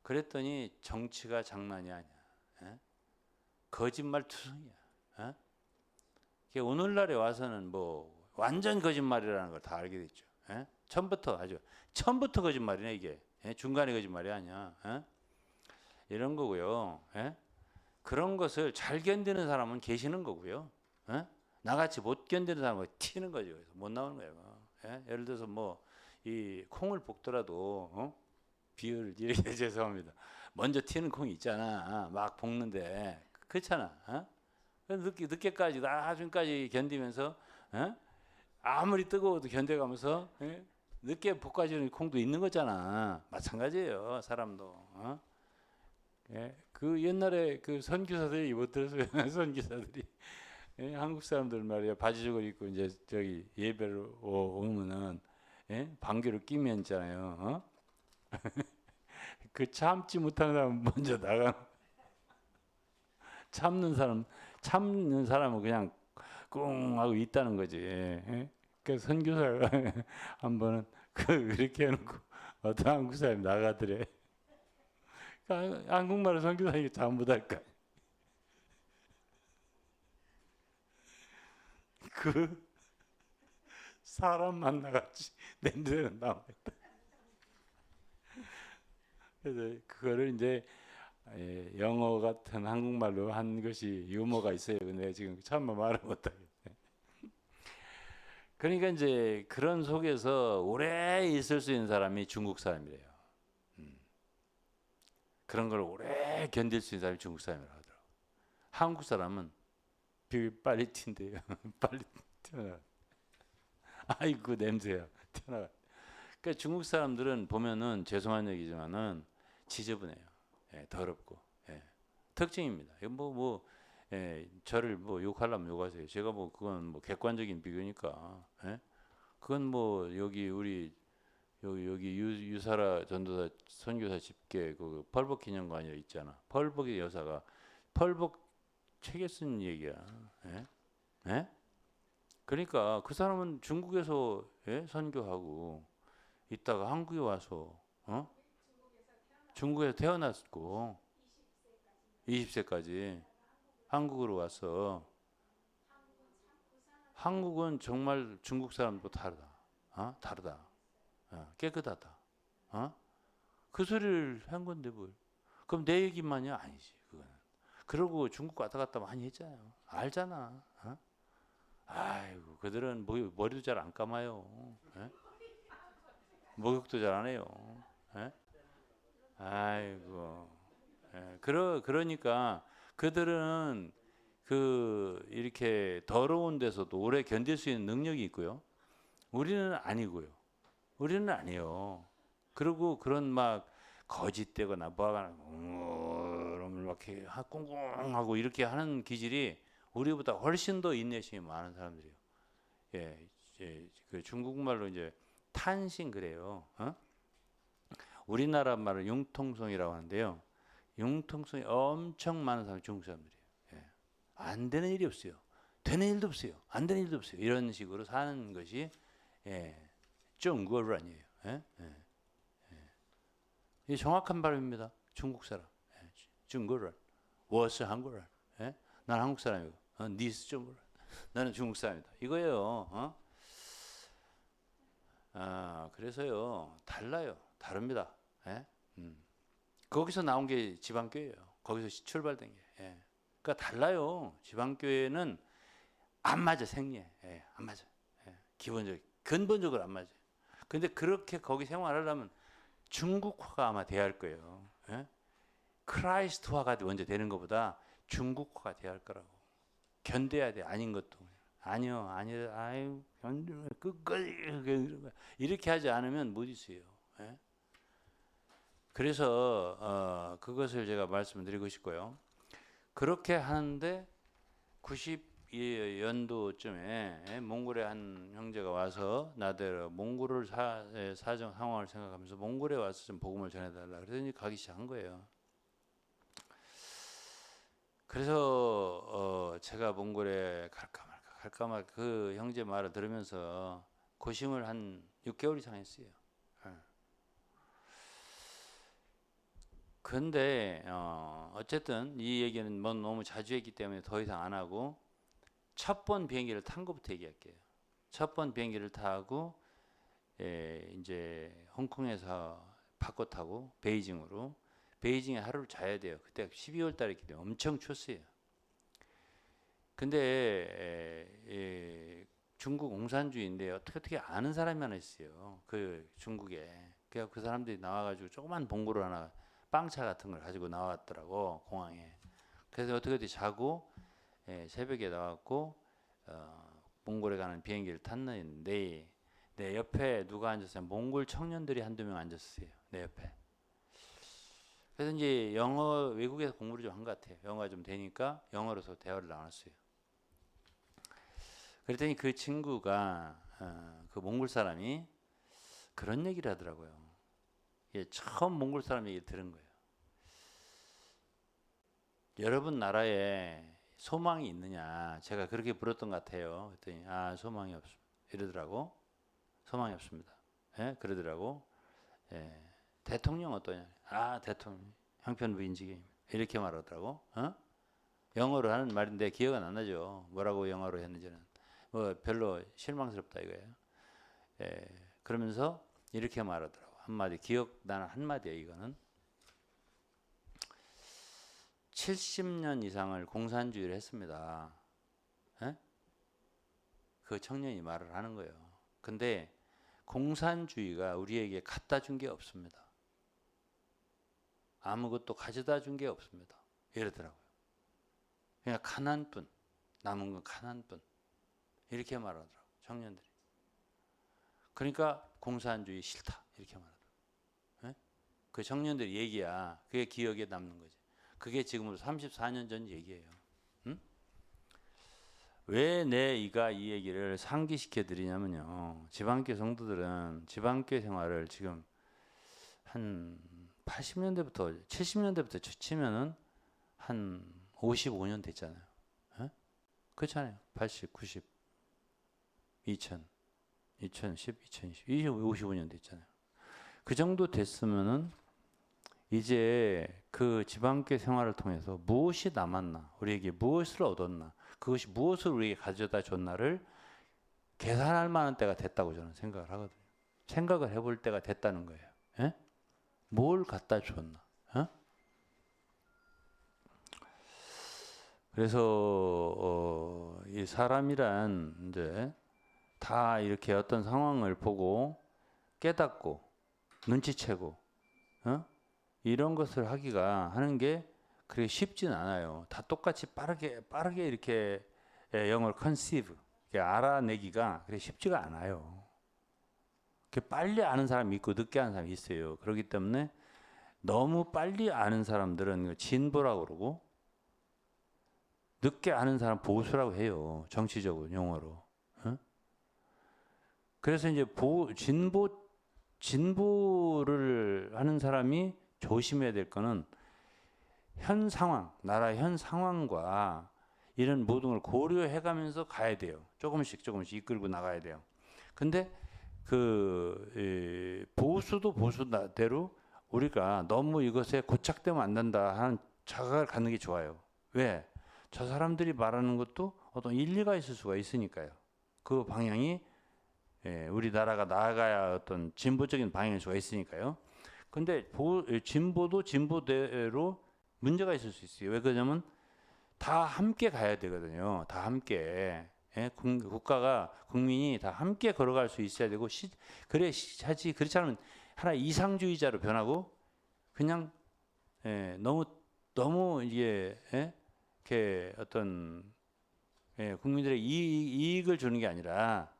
그랬더니 정치가 장난이 아니야. 거짓말 투성이야. 오늘날에 와서는 뭐 완전 거짓말이라는 걸 다 알게 됐죠. 처음부터 거짓말이네 이게. 중간에 거짓말이 아니야. 이런 거고요. 그런 것을 잘 견디는 사람은 계시는 거고요. 나같이 못 견디는 사람은 튀는 거죠. 그래서 못 나오는 거예요. 예를 들어서 뭐 이 콩을 볶더라도 비율 이렇게 죄송합니다. 먼저 튀는 콩이 있잖아. 막 볶는데 그렇잖아. 늦게까지 나중까지 견디면서 아무리 뜨거워도 견뎌가면서 늦게 볶아지는 콩도 있는 거잖아. 마찬가지예요. 사람도. 그 옛날에 그 선교사들이 못 들었어요. 선교사들이 한국 사람들 말이야 바지저고리 입고 이제 저기 예배를 오면은 방귀를 끼면 있잖아요. 그 참지 못하는 사람 먼저 나가. 참는 사람은 그냥 꿍 하고 있다는 거지. 그 선교사가 한 번은 그렇게 해놓고 어떤 한국 사람이 나가더래. 한국말을 선교사니까 잘 못할까. 그 사람 만나같이 냄새는 나오겠다. 그래서 그거를 이제 영어 같은 한국말로 한 것이 유머가 있어요. 근데 지금 차마 말을 못하겠네. 그러니까 이제 그런 속에서 오래 있을 수 있는 사람이 중국 사람이래요. 그런 걸 오래 견딜 수 있는 사람이 중국 사람이라고 하더라고요. 한국 사람은 빨리 튄대요. 빨리 튀어나가. 아이고 냄새야. 튀어나가. 그러니까 중국 사람들은 보면은 죄송한 얘기지만은 지저분해요. 예, 더럽고. 예. 특징입니다. 이거 저를 뭐 욕하려면 욕하세요. 제가 뭐 그건 뭐 객관적인 비교니까. 예? 그건 뭐 여기 우리 여기 유사라 전도사 선교사 집계 그 펄벅 기념관이 있잖아. 펄벅의 여사가 펄벅 책에 쓴 얘기야. 예? 예? 그러니까 그 사람은 중국에서 선교하고 있다가 한국에 와서 중국에서 태어났고 20세까지 한국으로 와서 한국은 정말 중국 사람도 다르다. 다르다. 깨끗하다. 그 소리를 한 건데 뭘. 그럼 내 얘기만이 아니지. 그거는. 그러고 중국 왔다 갔다 많이 했잖아요. 알잖아. 아이고 그들은 머리도 잘 안 감아요. 예? 목욕도 잘 안 해요. 예? 아이고. 예. 그러니까 그들은 그 이렇게 더러운 데서도 오래 견딜 수 있는 능력이 있고요. 우리는 아니고요. 우리는 아니에요. 그리고 그런 막 거짓되거나 뭐하거나 이렇게 꽁꽁하고 이렇게 하는 기질이 우리보다 훨씬 더 인내심이 많은 사람들이에요. 예, 그 중국말로 이제 탄신 그래요. 우리나라 말은 융통성이라고 하는데요. 융통성이 엄청 많은 사람이 중국 사람들이에요. 예. 안 되는 일이 없어요. 되는 일도 없어요. 안 되는 일도 없어요. 이런 식으로 사는 것이 중국어란이에요. 예? 이 정확한 발음입니다. 중국 사람. 중국어란. 我是 한국어란. 난 한국 사람이고. 你是 중국어란. 나는 중국 사람이다. 이거예요. 그래서요. 달라요. 다릅니다. 거기서 나온 게 지방교회예요. 거기서 출발된 게. 그러니까 달라요. 지방교회는 안 맞아 생리에. 안 맞아. 기본적 근본적으로 안 맞아. 근데 그렇게 거기 생활하려면 중국화가 아마 돼야 할 거예요. 크라이스트화가 먼저 되는 것보다 중국화가 돼야 할 거라고. 견뎌야 돼. 아닌 것도. 아니요. 아유, 끝까지 이렇게 하지 않으면 못 있어요. 그래서 그것을 제가 말씀드리고 싶고요. 그렇게 하는데 90연도쯤에 몽골의 한 형제가 와서 나대로 몽골을 사정 상황을 생각하면서 몽골에 와서 좀 복음을 전해달라. 그래서 가기 시작한 거예요. 그래서 제가 몽골에 갈까 말까 그 형제 말을 들으면서 고심을 한 6개월 이상 했어요. 근데 어쨌든 이 얘기는 뭐 너무 자주 했기 때문에 더 이상 안 하고 첫 번 비행기를 탄 것부터 얘기할게요. 첫 번 비행기를 타고 이제 홍콩에서 바꿔 타고 베이징에 하루를 자야 돼요. 그때 12월 달이기 때문에 엄청 추웠어요. 근데 중국 공산주의인데 어떻게 아는 사람이 하나 있어요. 그 중국에. 그래서 그 사람들이 나와가지고 조그만 봉고를 하나 빵차 같은 걸 가지고 나왔더라고 공항에. 그래서 어떻게 자고 새벽에 나왔고 몽골에 가는 비행기를 탔는데 내 옆에 누가 앉았어요? 몽골 청년들이 한두 명 앉았어요. 내 옆에. 그래서 이제 영어 외국에서 공부를 좀 한 것 같아요. 영어가 좀 되니까 영어로서 대화를 나눴어요. 그랬더니 그 친구가 그 몽골 사람이 그런 얘기를 하더라고요. 처음 몽골 사람 얘기를 들은 거예요. 여러분 나라에 소망이 있느냐? 제가 그렇게 물었던 것 같아요. 그랬더니 소망이 없습니다. 이러더라고. 소망이 없습니다. 그러더라고. 예, 대통령 어떠냐? 아, 대통령 형편부인직이 이렇게 말하더라고. 어? 영어로 하는 말인데 기억은 안 나죠. 뭐라고 영어로 했는지는. 뭐 별로 실망스럽다 이거예요. 예, 그러면서 이렇게 말하더라고. 한마디 기억나는 한마디야 이거는. 70년 이상을 공산주의를 했습니다. 예? 그 청년이 말을 하는 거예요. 근데 공산주의가 우리에게 갖다 준 게 없습니다. 아무것도 가져다 준 게 없습니다. 이러더라고요. 그냥 가난뿐, 남은 건 가난뿐. 이렇게 말하더라고요. 청년들이. 그러니까 공산주의 싫다. 이렇게 말하더라고요. 예? 그 청년들 얘기야. 그게 기억에 남는 거지. 그게 지금으로 34년 전 얘기예요. 응? 왜 내가 이 얘기를 상기시켜 드리냐면요. 지방교회 성도들은 지방교회 생활을 지금 한 80년대부터 70년대부터 치면은 한 55년 됐잖아요. 에? 그렇잖아요. 80, 90, 2000, 2010, 2020, 55년 됐잖아요. 그 정도 됐으면은 이제 그 지방교회 생활을 통해서 무엇이 남았나, 우리에게 무엇을 얻었나, 그것이 무엇을 우리에게 가져다 줬나를 계산할 만한 때가 됐다고 저는 생각을 하거든요. 생각을 해볼 때가 됐다는 거예요. 에? 뭘 갖다 줬나? 어? 그래서 이 사람이란 이제 다 이렇게 어떤 상황을 보고 깨닫고 눈치채고 이런 것을 하는 게 그렇게 쉽진 않아요. 다 똑같이 빠르게 이렇게 영어로 conceive 알아내기가 그렇게 쉽지가 않아요. 빨리 아는 사람이 있고 늦게 아는 사람이 있어요. 그렇기 때문에 너무 빨리 아는 사람들은 진보라고 그러고 늦게 아는 사람 보수라고 해요. 정치적으로 용어로. 그래서 이제 진보를 하는 사람이 조심해야 될 거는 현 상황, 나라 현 상황과 이런 모든 걸 고려해 가면서 가야 돼요. 조금씩 이끌고 나가야 돼요. 근데 보수도 보수대로 우리가 너무 이것에 고착되면 안 된다 하는 자각을 갖는 게 좋아요. 왜? 저 사람들이 말하는 것도 어떤 일리가 있을 수가 있으니까요. 그 방향이 우리나라가 나아가야 어떤 진보적인 방향일 수가 있으니까요. 근데 진보도 진보대로 문제가 있을 수 있어요. 왜 그러냐면 다 함께 가야 되거든요. 다 함께. 국가가 국민이 다 함께 걸어갈 수 있어야 되고 하지 그렇지 않으면 하나 이상주의자로 변하고 그냥 너무 이게 이렇게 어떤 국민들의 이익을 주는 게 아니라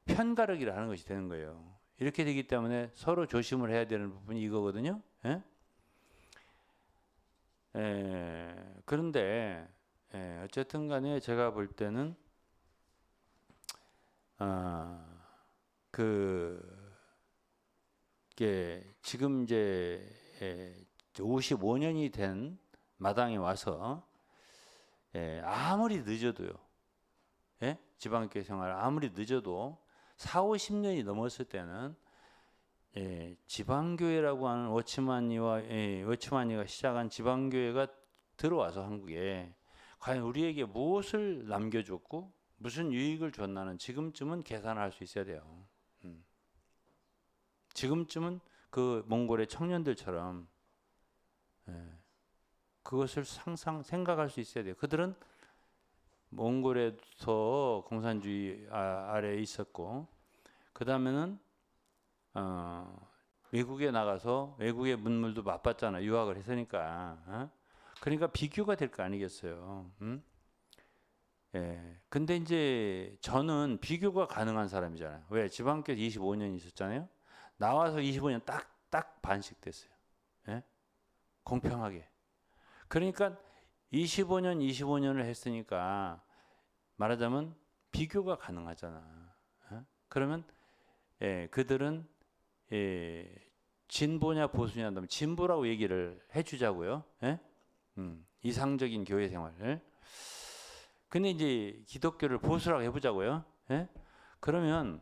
편가르기를 하는 것이 되는 거예요. 이렇게 되기 때문에 서로 조심을 해야 되는 부분이 이거거든요. 그런데 어쨌든 간에 제가 볼 때는 그게 지금 이제 55년이 된 마당에 와서 아무리 늦어도요. 지방교회 생활 아무리 늦어도 4, 50년이 넘었을 때는 지방교회라고 하는 워치마니가 시작한 지방교회가 들어와서 한국에 과연 우리에게 무엇을 남겨줬고 무슨 유익을 줬나는 지금쯤은 계산할 수 있어야 돼요. 지금쯤은 그 몽골의 청년들처럼 그것을 생각할 수 있어야 돼요. 그들은 몽골에서 공산주의 아래에 있었고 그 다음에는 외국에 나가서 외국의 문물도 맛봤잖아. 유학을 했으니까. 그러니까 비교가 될 거 아니겠어요. 근데 이제 저는 비교가 가능한 사람이잖아요. 왜? 지방교회 25년 있었잖아요. 나와서 25년 딱 반씩 됐어요. 공평하게. 그러니까 25년을 했으니까 말하자면 비교가 가능하잖아. 그러면 그들은 진보냐 보수냐 한다면 진보라고 얘기를 해주자고요. 이상적인 교회 생활을. 근데 이제 기독교를 보수라고 해보자고요. 그러면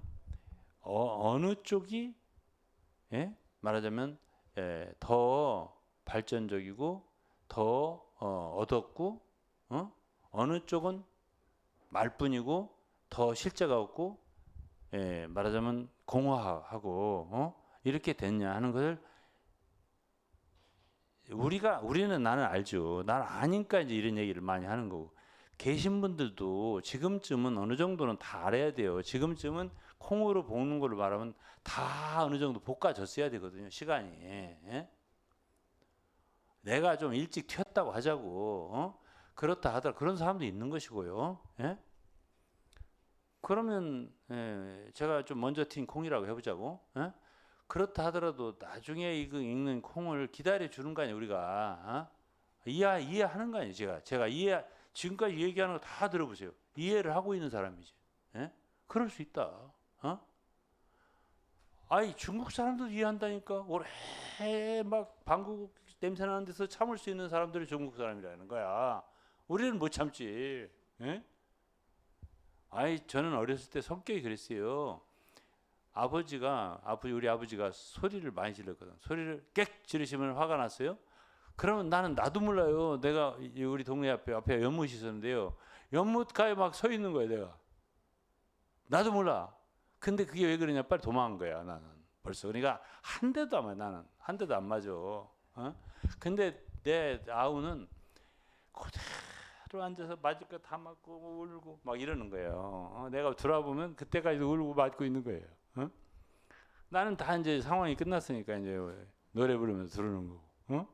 어느 쪽이 말하자면 더 발전적이고 더 얻었고 어느 쪽은 말뿐이고 더 실제가 없고 말하자면 공허하고 이렇게 됐냐 하는 것을 우리는 나는 알죠. 난 아니까 이제 이런 얘기를 많이 하는 거고 계신 분들도 지금쯤은 어느 정도는 다 알아야 돼요. 지금쯤은 콩으로 볶는 걸로 말하면 다 어느 정도 볶아졌어야 되거든요. 시간이. 내가 좀 일찍 튀었다고 하자고 그렇다 하더라 그런 사람도 있는 것이고요. 그러면 제가 좀 먼저 튄 콩이라고 해보자고. 그렇다 하더라도 나중에 이거 읽는 콩을 기다려 주는 거 아니에요 우리가. 이해하는 거 아니에요 제가 지금까지 얘기하는 거 다 들어보세요. 이해를 하고 있는 사람이지. 그럴 수 있다. 아이 중국 사람도 이해한다니까. 오래 막 방국 냄새 나는 데서 참을 수 있는 사람들이 중국 사람이라는 거야. 우리는 못 참지. 아이 저는 어렸을 때 성격이 그랬어요. 우리 아버지가 소리를 많이 질렀거든. 소리를 꽥 지르시면 화가 났어요. 그러면 나도 몰라요. 내가 우리 동네 앞에 연못이 있었는데요. 연못가에 막 서 있는 거야 내가. 나도 몰라. 근데 그게 왜 그러냐 빨리 도망간 거야 나는 벌써. 그러니까 한 대도 안 맞아. 나는 한 대도 안 맞아. 근데 내 아우는 그대로 앉아서 맞을 거 다 맞고 울고 막 이러는 거예요. 내가 돌아보면 그때까지도 울고 맞고 있는 거예요. 나는 다 이제 상황이 끝났으니까 이제 노래 부르면서 들으는 거고.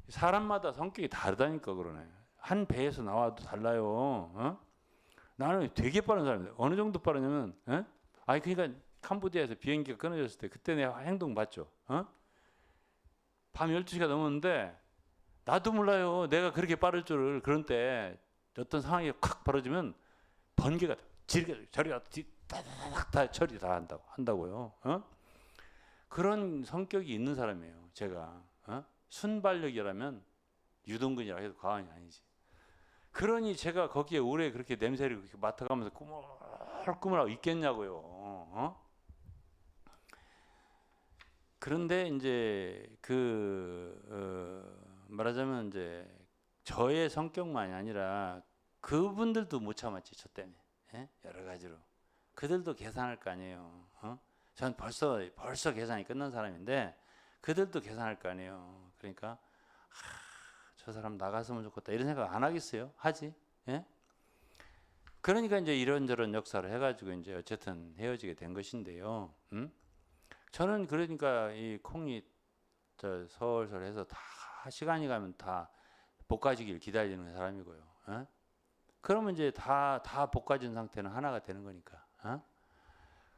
사람마다 성격이 다르다니까 그러네. 한 배에서 나와도 달라요. 나는 되게 빠른 사람이에요. 어느 정도 빠르냐면, 그러니까 캄보디아에서 비행기가 끊어졌을 때 그때 내 행동 봤죠. 밤 12시가 넘었는데 나도 몰라요. 내가 그렇게 빠를 줄을. 그런 때 어떤 상황이 콱 벌어지면 번개가 저리가 다 처리 다 한다고요. 그런 성격이 있는 사람이에요. 제가 순발력이라면 유동근이라 해도 과언이 아니지. 그러니 제가 거기에 오래 그렇게 냄새를 그렇게 맡아가면서 꾸물꾸물하고 있겠냐고요. 그런데 이제 말하자면 이제 저의 성격만이 아니라 그분들도 못 참았지 저 때문에. 여러 가지로 그들도 계산할 거 아니에요. 전 벌써 계산이 끝난 사람인데 그들도 계산할 거 아니에요. 그러니까 저 사람 나갔으면 좋겠다 이런 생각 안 하겠어요? 하지. 그러니까 이제 이런저런 역사를 해가지고 이제 어쨌든 헤어지게 된 것인데요. 저는 그러니까 이 콩이 설설해서 다 시간이 가면 다 볶아지길 기다리는 사람이고요. 그러면 이제 다 볶아진 상태는 하나가 되는 거니까.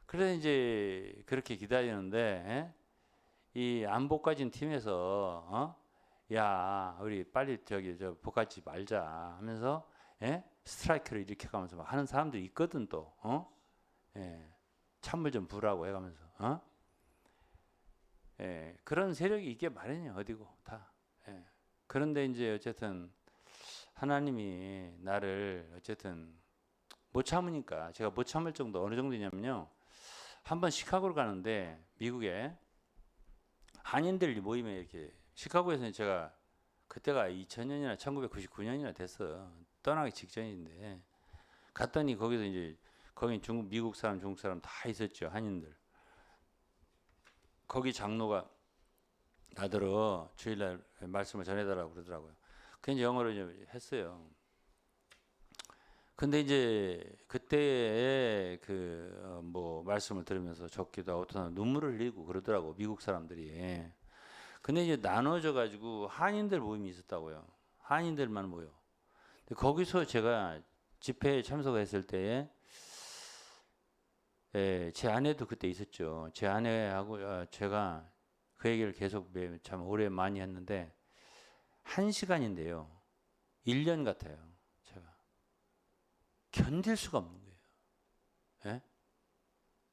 그래서 이제 그렇게 기다리는데 이 안 볶아진 팀에서 야 우리 빨리 저 볶아지 말자 하면서 스트라이크를 이렇게 가면서 막 하는 사람들이 있거든 또. 찬물 좀 부으라고 해가면서. 그런 세력이 있게 마련이에요 어디고 다. 그런데 이제 어쨌든 하나님이 나를 어쨌든 못 참으니까 제가 못 참을 정도 어느 정도냐면요. 한번 시카고를 가는데 미국에 한인들 모임에 이렇게 시카고에서는 제가 그때가 2000년이나 1999년이나 됐어. 떠나기 직전인데 갔더니 거기서 이제 거기 미국 사람 중국 사람 다 있었죠. 한인들. 거기 장로가 나더러 주일날 말씀을 전해달라고 그러더라고요. 그 이제 영어로 이제 했어요. 근데 이제 그때의 뭐 말씀을 들으면서 적기도 하고 어떤 눈물을 흘리고 그러더라고 미국 사람들이. 근데 이제 나눠져 가지고 한인들 모임이 있었다고요. 한인들만 모여. 근데 거기서 제가 집회에 참석했을 때에 제 아내도 그때 있었죠. 제 아내하고 제가 그 얘기를 계속 참 오래 많이 했는데 1시간인데요. 1년 같아요. 제가 견딜 수가 없는 거예요.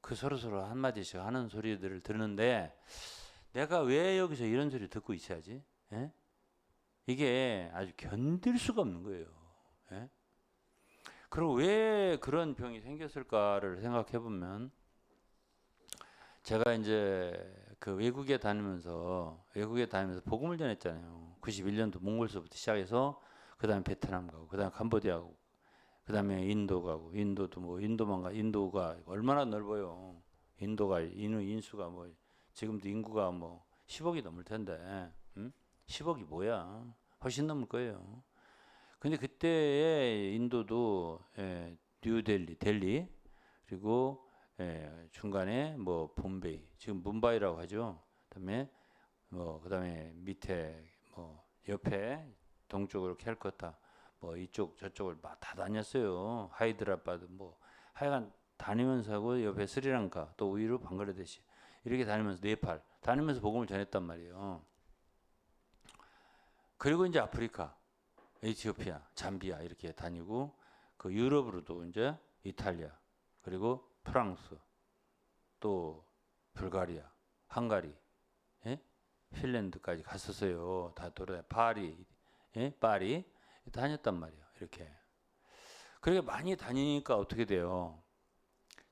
그 서로 한마디씩 하는 소리들을 듣는데 내가 왜 여기서 이런 소리 듣고 있어야지? 이게 아주 견딜 수가 없는 거예요. 그리고 왜 그런 병이 생겼을까를 생각해 보면 제가 이제 그 외국에 다니면서 복음을 전했잖아요. 91년도 몽골서부터 시작해서 그다음에 베트남 가고 그다음에 캄보디아 가고 그다음에 인도 가고 인도도 뭐 인도가 얼마나 넓어요. 인도가 인수가 뭐 지금도 인구가 뭐 10억이 넘을 텐데 10억이 뭐야? 훨씬 넘을 거예요. 근데 그때의 인도도 델리 그리고 중간에 뭐 봄베이 지금 뭄바이라고 하죠. 그다음에 밑에 뭐 옆에 동쪽으로 캘커타 뭐 이쪽 저쪽을 막 다 다녔어요. 하이드라바드 뭐 하여간 다니면서 하고 옆에 스리랑카 또 위로 방글라데시 이렇게 다니면서 네팔 다니면서 복음을 전했단 말이에요. 그리고 이제 아프리카, 에티오피아, 잠비아 이렇게 다니고 그 유럽으로도 이제 이탈리아 그리고 프랑스 또 불가리아, 헝가리, 예? 핀란드까지 갔었어요. 다 돌아 파리 다녔단 말이에요. 이렇게. 그렇게 많이 다니니까 어떻게 돼요?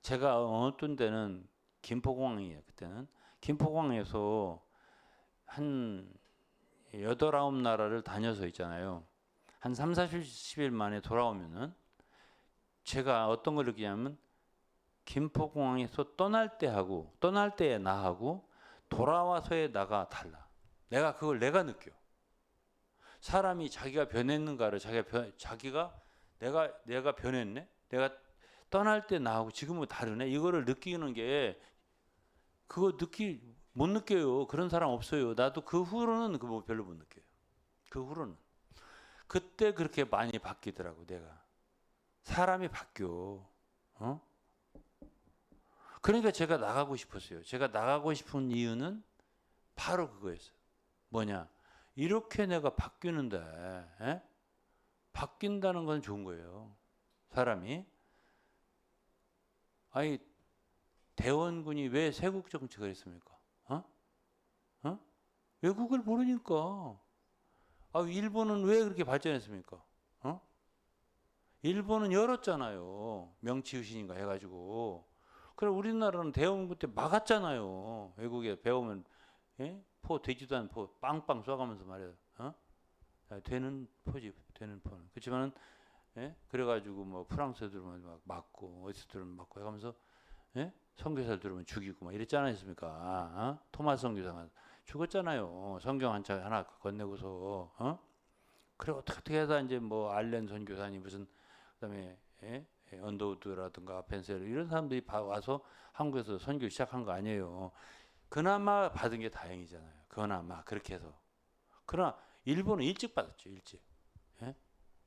제가 어떤 데는 김포공항이에요. 그때는 김포공항에서 한 8, 9나라를 다녀서 있잖아요. 한 3, 40일 만에 돌아오면은 제가 어떤 걸 느끼냐면 김포공항에서 떠날 때의 나하고 돌아와서의 나가 달라. 내가 느껴. 사람이 자기가 변했는가를 자기가 내가 변했네. 내가 떠날 때 나하고 지금은 다르네. 이거를 느끼는 게 못 느껴요. 그런 사람 없어요. 나도 그 후로는 그거 별로 못 느껴요. 그 후로는 그때 그렇게 많이 바뀌더라고 내가. 사람이 바뀌어. 어? 그러니까 제가 나가고 싶었어요. 제가 나가고 싶은 이유는 바로 그거였어요. 뭐냐? 이렇게 내가 바뀌는데, 바뀐다는 건 좋은 거예요. 사람이. 아니, 대원군이 왜 세국 정책을 했습니까? 외국을 모르니까. 일본은 왜 그렇게 발전했습니까? 일본은 열었잖아요. 명치유신인가 해가지고. 그래 우리나라는 대원군 때 막았잖아요. 외국에 배우면 포 되지도 않은 포 빵빵 쏴가면서 말이야. 되는 포지 되는 포는. 그렇지만은 그래가지고 뭐 프랑스 들으면 막 맞고 어디서 들으면 맞고 해가면서 선교사 들으면 죽이고 막 이랬지 않았습니까? 토마스 선교사가 죽었잖아요. 성경 한 차 하나 건네고서. 그래 어떻게 하다 이제 뭐 알렌 선교사님 무슨 그다음에 언더우드라든가 펜셀 이런 사람들이 와서 한국에서 선교 시작한 거 아니에요. 그나마 받은 게 다행이잖아요. 그나마 그렇게 해서. 그러나 일본은 일찍 받았죠. 일찍.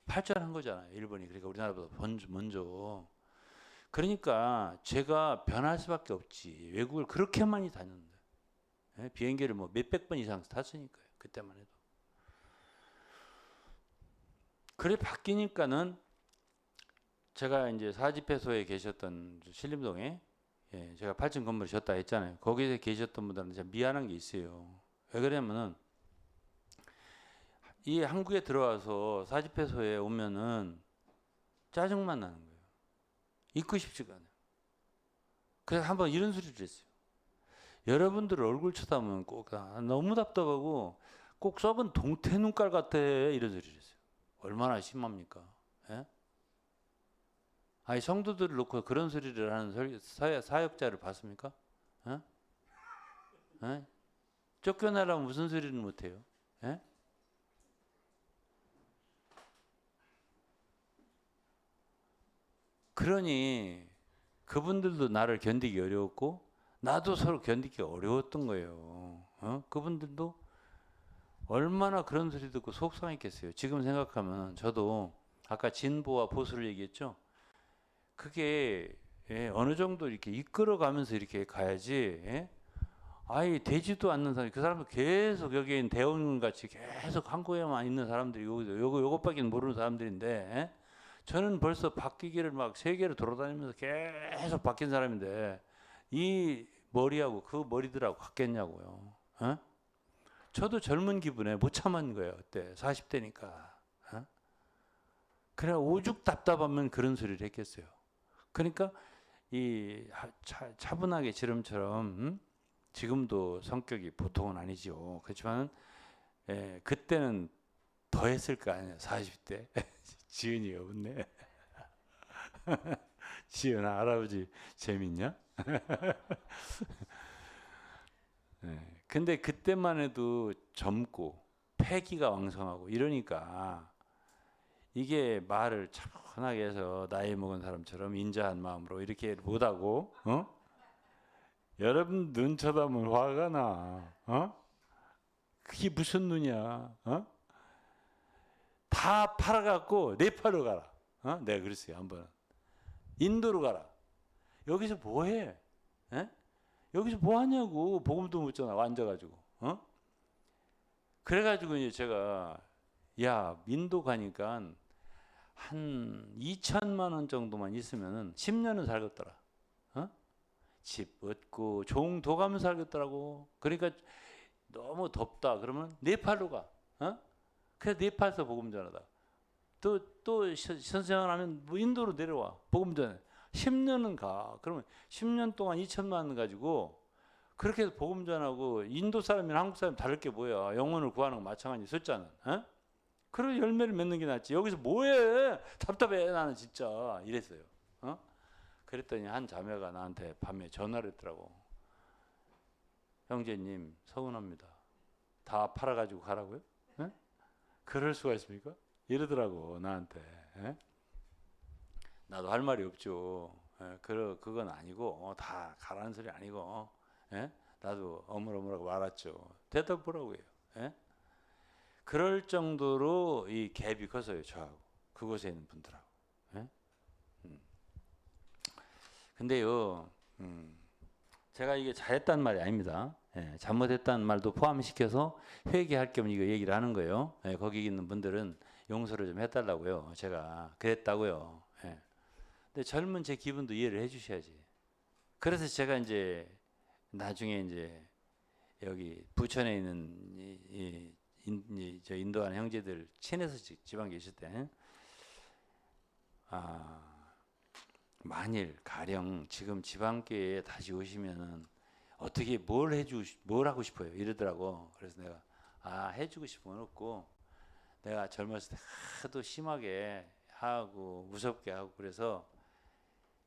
발전한 거잖아요. 일본이. 그러니까 우리나라보다 먼저. 그러니까 제가 변할 수밖에 없지. 외국을 그렇게 많이 다녔는데. 비행기를 뭐 몇백 번 이상 탔으니까요. 그때만 해도. 그래 바뀌니까는 제가 이제 사집회소에 계셨던 신림동에 제가 8층 건물에 졌다 했잖아요. 거기에 계셨던 분들은 진짜 미안한 게 있어요. 왜 그러냐면은 이 한국에 들어와서 사집회소에 오면은 짜증만 나는 거예요. 있고 싶지가 않아요. 그래서 한번 이런 소리를 했어요. 여러분들 얼굴 쳐다보면 꼭 너무 답답하고 꼭 썩은 동태 눈깔 같아 이런 소리를 했어요. 얼마나 심합니까? 아니 성도들을 놓고 그런 소리를 하는 사역자를 봤습니까? 쫓겨나려면 무슨 소리는 못해요? 그러니 그분들도 나를 견디기 어려웠고 나도 서로 견디기 어려웠던 거예요. 그분들도 얼마나 그런 소리 듣고 속상했겠어요. 지금 생각하면 저도 아까 진보와 보수를 얘기했죠. 그게 어느 정도 이렇게 이끌어가면서 이렇게 가야지. 아예 되지도 않는 사람, 그 사람도 계속 여기 있는 대원 같이 계속 한국에만 있는 사람들이 요것밖에 모르는 사람들인데, 저는 벌써 바뀌기를 막 세계를 돌아다니면서 계속 바뀐 사람인데, 이 머리하고 그 머리들하고 같겠냐고요. 저도 젊은 기분에 못 참은 거예요. 그때 40대니까. 그래 오죽 답답하면 그런 소리를 했겠어요. 그러니까 이 차분하게 지름처럼 지금도 성격이 보통은 아니죠. 그렇지만 그때는 더 했을 거 아니에요. 40대. 지은이가 웃네. 지은아, 할아버지 재밌냐? 근데 그때만 해도 젊고 패기가 왕성하고 이러니까 이게 말을 차분하게 해서 나이 먹은 사람처럼 인자한 마음으로 이렇게 못하고 여러분 눈 쳐다보면 화가 나. 그게 무슨 눈이야? 다 팔아갖고 네팔로 가라. 내가 그랬어요 한번. 인도로 가라. 여기서 뭐해? 여기서 뭐 하냐고. 복음도 못 전하 앉아가지고. 그래가지고 이제 제가 야 인도 가니까 한 2천만 원 정도만 있으면은 10년은 살겠더라. 집 얻고 좋은 도 가면 살겠더라고. 그러니까 너무 덥다 그러면 네팔로 가. 그래서 네팔에서 복음 전하다. 또 선생을 하면 뭐 인도로 내려와 복음 전해. 10년은 가. 그러면 10년 동안 2천만 원 가지고 그렇게 해서 복음 전하고 인도 사람이나 한국 사람이 다를 게 뭐야. 영혼을 구하는 거 마찬가지 숫자는. 그런 열매를 맺는 게 낫지. 여기서 뭐해? 답답해 나는 진짜 이랬어요. 그랬더니 한 자매가 나한테 밤에 전화를 했더라고. 형제님 서운합니다. 다 팔아가지고 가라고요? 그럴 수가 있습니까? 이러더라고 나한테. 나도 할 말이 없죠. 그건 아니고 다 가라는 소리 아니고 나도 어물어물하고 말았죠. 대답 보라고 해요. 그럴 정도로 이 갭이 커서요. 저하고 그곳에 있는 분들하고. 근데요 제가 이게 잘했다는 말이 아닙니다. 잘못했다는 말도 포함시켜서 회개할 겸 이거 얘기를 하는 거예요. 거기 있는 분들은 용서를 좀 해달라고요. 제가 그랬다고요. 근데 젊은 제 기분도 이해를 해주셔야지. 그래서 제가 이제 나중에 이제 여기 부천에 있는 저 인도한 형제들 친해서 지방 계실 때 만일 가령 지금 지방교회에 다시 오시면은 어떻게 뭘 하고 싶어요 이러더라고. 그래서 내가 해주고 싶은 건 없고 내가 젊었을 때 하도 심하게 하고 무섭게 하고 그래서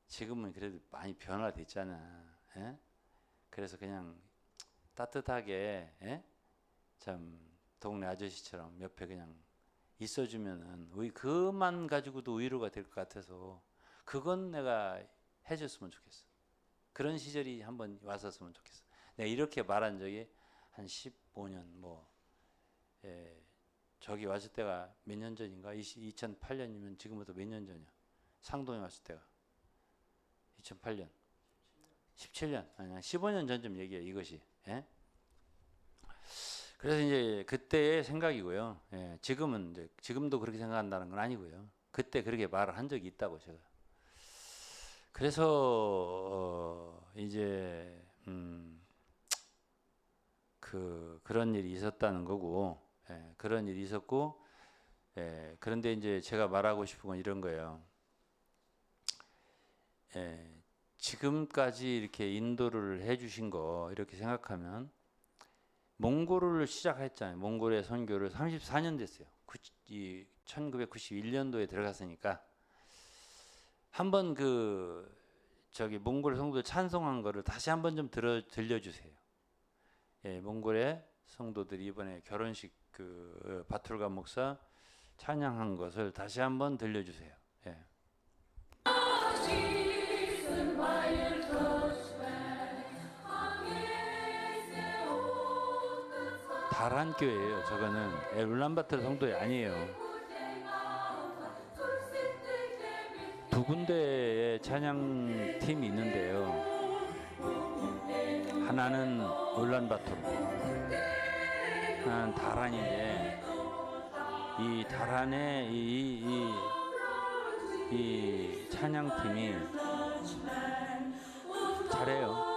지금은 그래도 많이 변화됐잖아. 그래서 그냥 따뜻하게 참 동네 아저씨처럼 옆에 그냥 있어주면은 그만 가지고도 위로가 될 것 같아서 그건 내가 해줬으면 좋겠어. 그런 시절이 한번 왔었으면 좋겠어. 내가 이렇게 말한 적이 한 15년 저기 왔을 때가 몇 년 전인가? 2008년이면 지금부터 몇 년 전이야? 상동에 왔을 때가 2008년 17년 아니 15년 전쯤 얘기해 이것이. 그래서 이제 그때의 생각이고요. 지금은 이제 지금도 그렇게 생각한다는 건 아니고요. 그때 그렇게 말을 한 적이 있다고 제가. 그래서 이제 그런 일이 있었다는 거고, 그런 일이 있었고, 그런데 이제 제가 말하고 싶은 건 이런 거예요. 지금까지 이렇게 인도를 해주신 거 이렇게 생각하면 몽골을 시작했잖아요. 몽골의 선교를 34년 됐어요. 1991년도에 들어갔으니까 한번 저기 몽골 성도 찬송한 거를 다시 한번 좀 들려주세요. 몽골의 성도들이 이번에 결혼식 바툴가 목사 찬양한 것을 다시 한번 들려주세요. 다란 교회예요. 저거는 울란바토르 성도이 아니에요. 두 군데의 찬양 팀이 있는데요. 하나는 울란바토르, 하나는 다란인데 이 다란의 이 찬양 팀이 잘해요.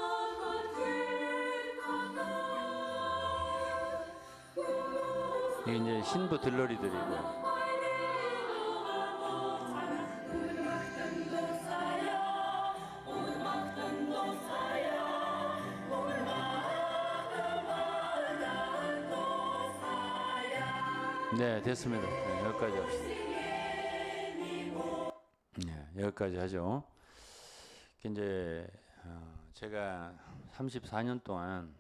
이게 이제 신부 들러리들이고. 네, 됐습니다. 네, 여기까지 합시다. 네, 여기까지 하죠. 이제 제가 34년 동안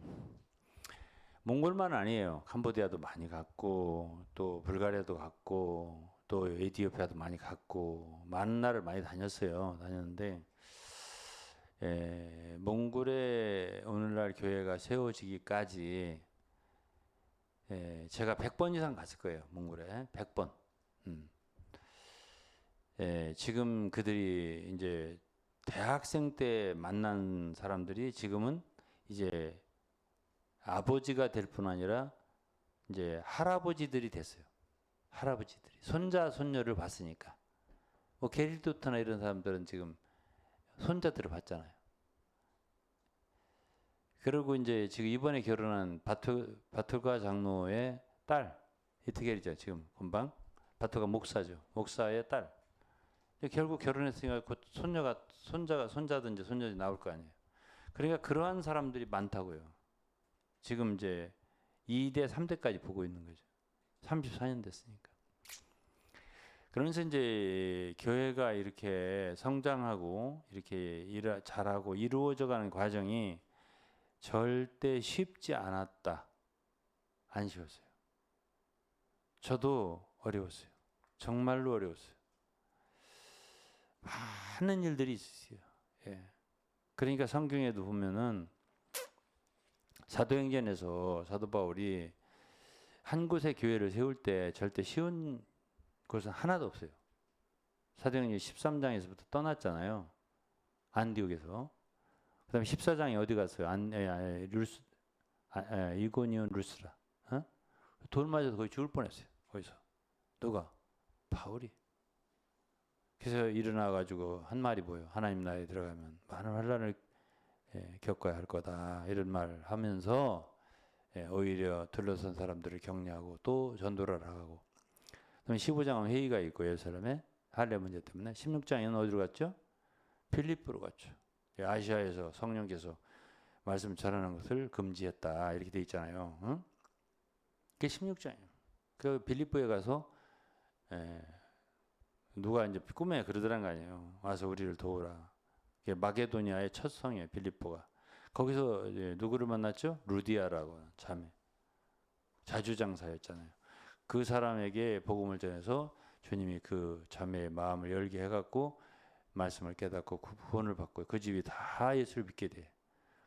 몽골만 아니에요. 캄보디아도 많이 갔고 또 불가리아도 갔고 또 에티오피아도 많이 갔고 많은 나라를 많이 다녔어요. 다녔는데 몽골에 오늘날 교회가 세워지기까지 제가 100번 이상 갔을 거예요. 몽골에 100번. 지금 그들이 이제 대학생 때 만난 사람들이 지금은 이제 아버지가 될 뿐 아니라 이제 할아버지들이 됐어요. 할아버지들이 손자 손녀를 봤으니까 뭐 게릴도트나 이런 사람들은 지금 손자들을 봤잖아요. 그리고 이제 지금 이번에 결혼한 바툴가 장로의 딸 이트겔이죠. 지금 금방 바툴가 목사죠. 목사의 딸. 결국 결혼했으니까 곧 손자든지 손녀든지 나올 거 아니에요. 그러니까 그러한 사람들이 많다고요. 지금 이제 2대, 3대까지 보고 있는 거죠. 34년 됐으니까. 그러면서 이제 교회가 이렇게 성장하고 이렇게 잘하고 이루어져가는 과정이 절대 쉽지 않았다. 안 쉬웠어요. 저도 어려웠어요. 정말로 어려웠어요. 많은 일들이 있었어요. 예. 그러니까 성경에도 보면은 사도행전에서 사도 바울이 한 곳에 교회를 세울 때 절대 쉬운 곳은 하나도 없어요. 사도행전 13장에서부터 떠났잖아요. 안디옥에서. 그 다음에 14장에 어디 갔어요? 이고니온 루스라. 어? 돌 맞아서 거의 죽을 뻔했어요. 거기서. 누가? 바울이. 그래서 일어나가지고 한 말이 뭐예요? 하나님 나라에 들어가면 많은 환란을 겪어야 할 거다. 이런 말을 하면서 오히려 둘러선 사람들을 격려하고 또 전도를 하고. 그다음에 15장은 회의가 있고 예루살렘에 할례 문제 때문에 16장에는 어디로 갔죠? 필리포로 갔죠. 아시아에서 성령께서 말씀 전하는 것을 금지했다. 이렇게 돼 있잖아요. 응? 그게 16장이에요. 그 필리포에 가서 누가 이제 꿈에 그러더란 거 아니에요. 와서 우리를 도우라. 마게도니아의 첫 성이에요. 필리포가. 거기서 누구를 만났죠? 루디아라고 자매. 자주장사였잖아요. 그 사람에게 복음을 전해서 주님이 그 자매의 마음을 열게 해갖고 말씀을 깨닫고 구원을 받고 그 집이 다 예수를 믿게 돼.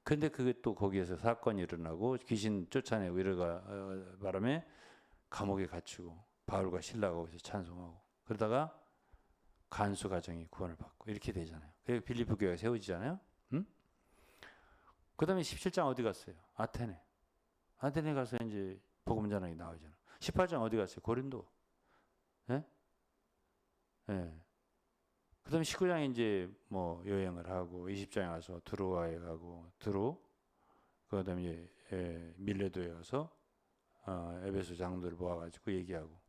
근데 그게 또 거기에서 사건이 일어나고 귀신 쫓아내고 이러가 바람에 감옥에 갇히고 바울과 실라가 거기서 찬송하고 그러다가 간수 가정이 구원을 받고 이렇게 되잖아요. 그래서 빌립보 교회가 세워지잖아요. 응? 그 다음에 17장 어디 갔어요? 아테네. 아테네 가서 이제 복음 전하기 나오잖아요. 18장 어디 갔어요? 고린도. 예? 예. 그 다음에 19장에 이제 뭐 여행을 하고 20장에 가서 드로아에 가고 그 다음에 이제 밀레도에 가서 에베소 장로들 모아가지고 얘기하고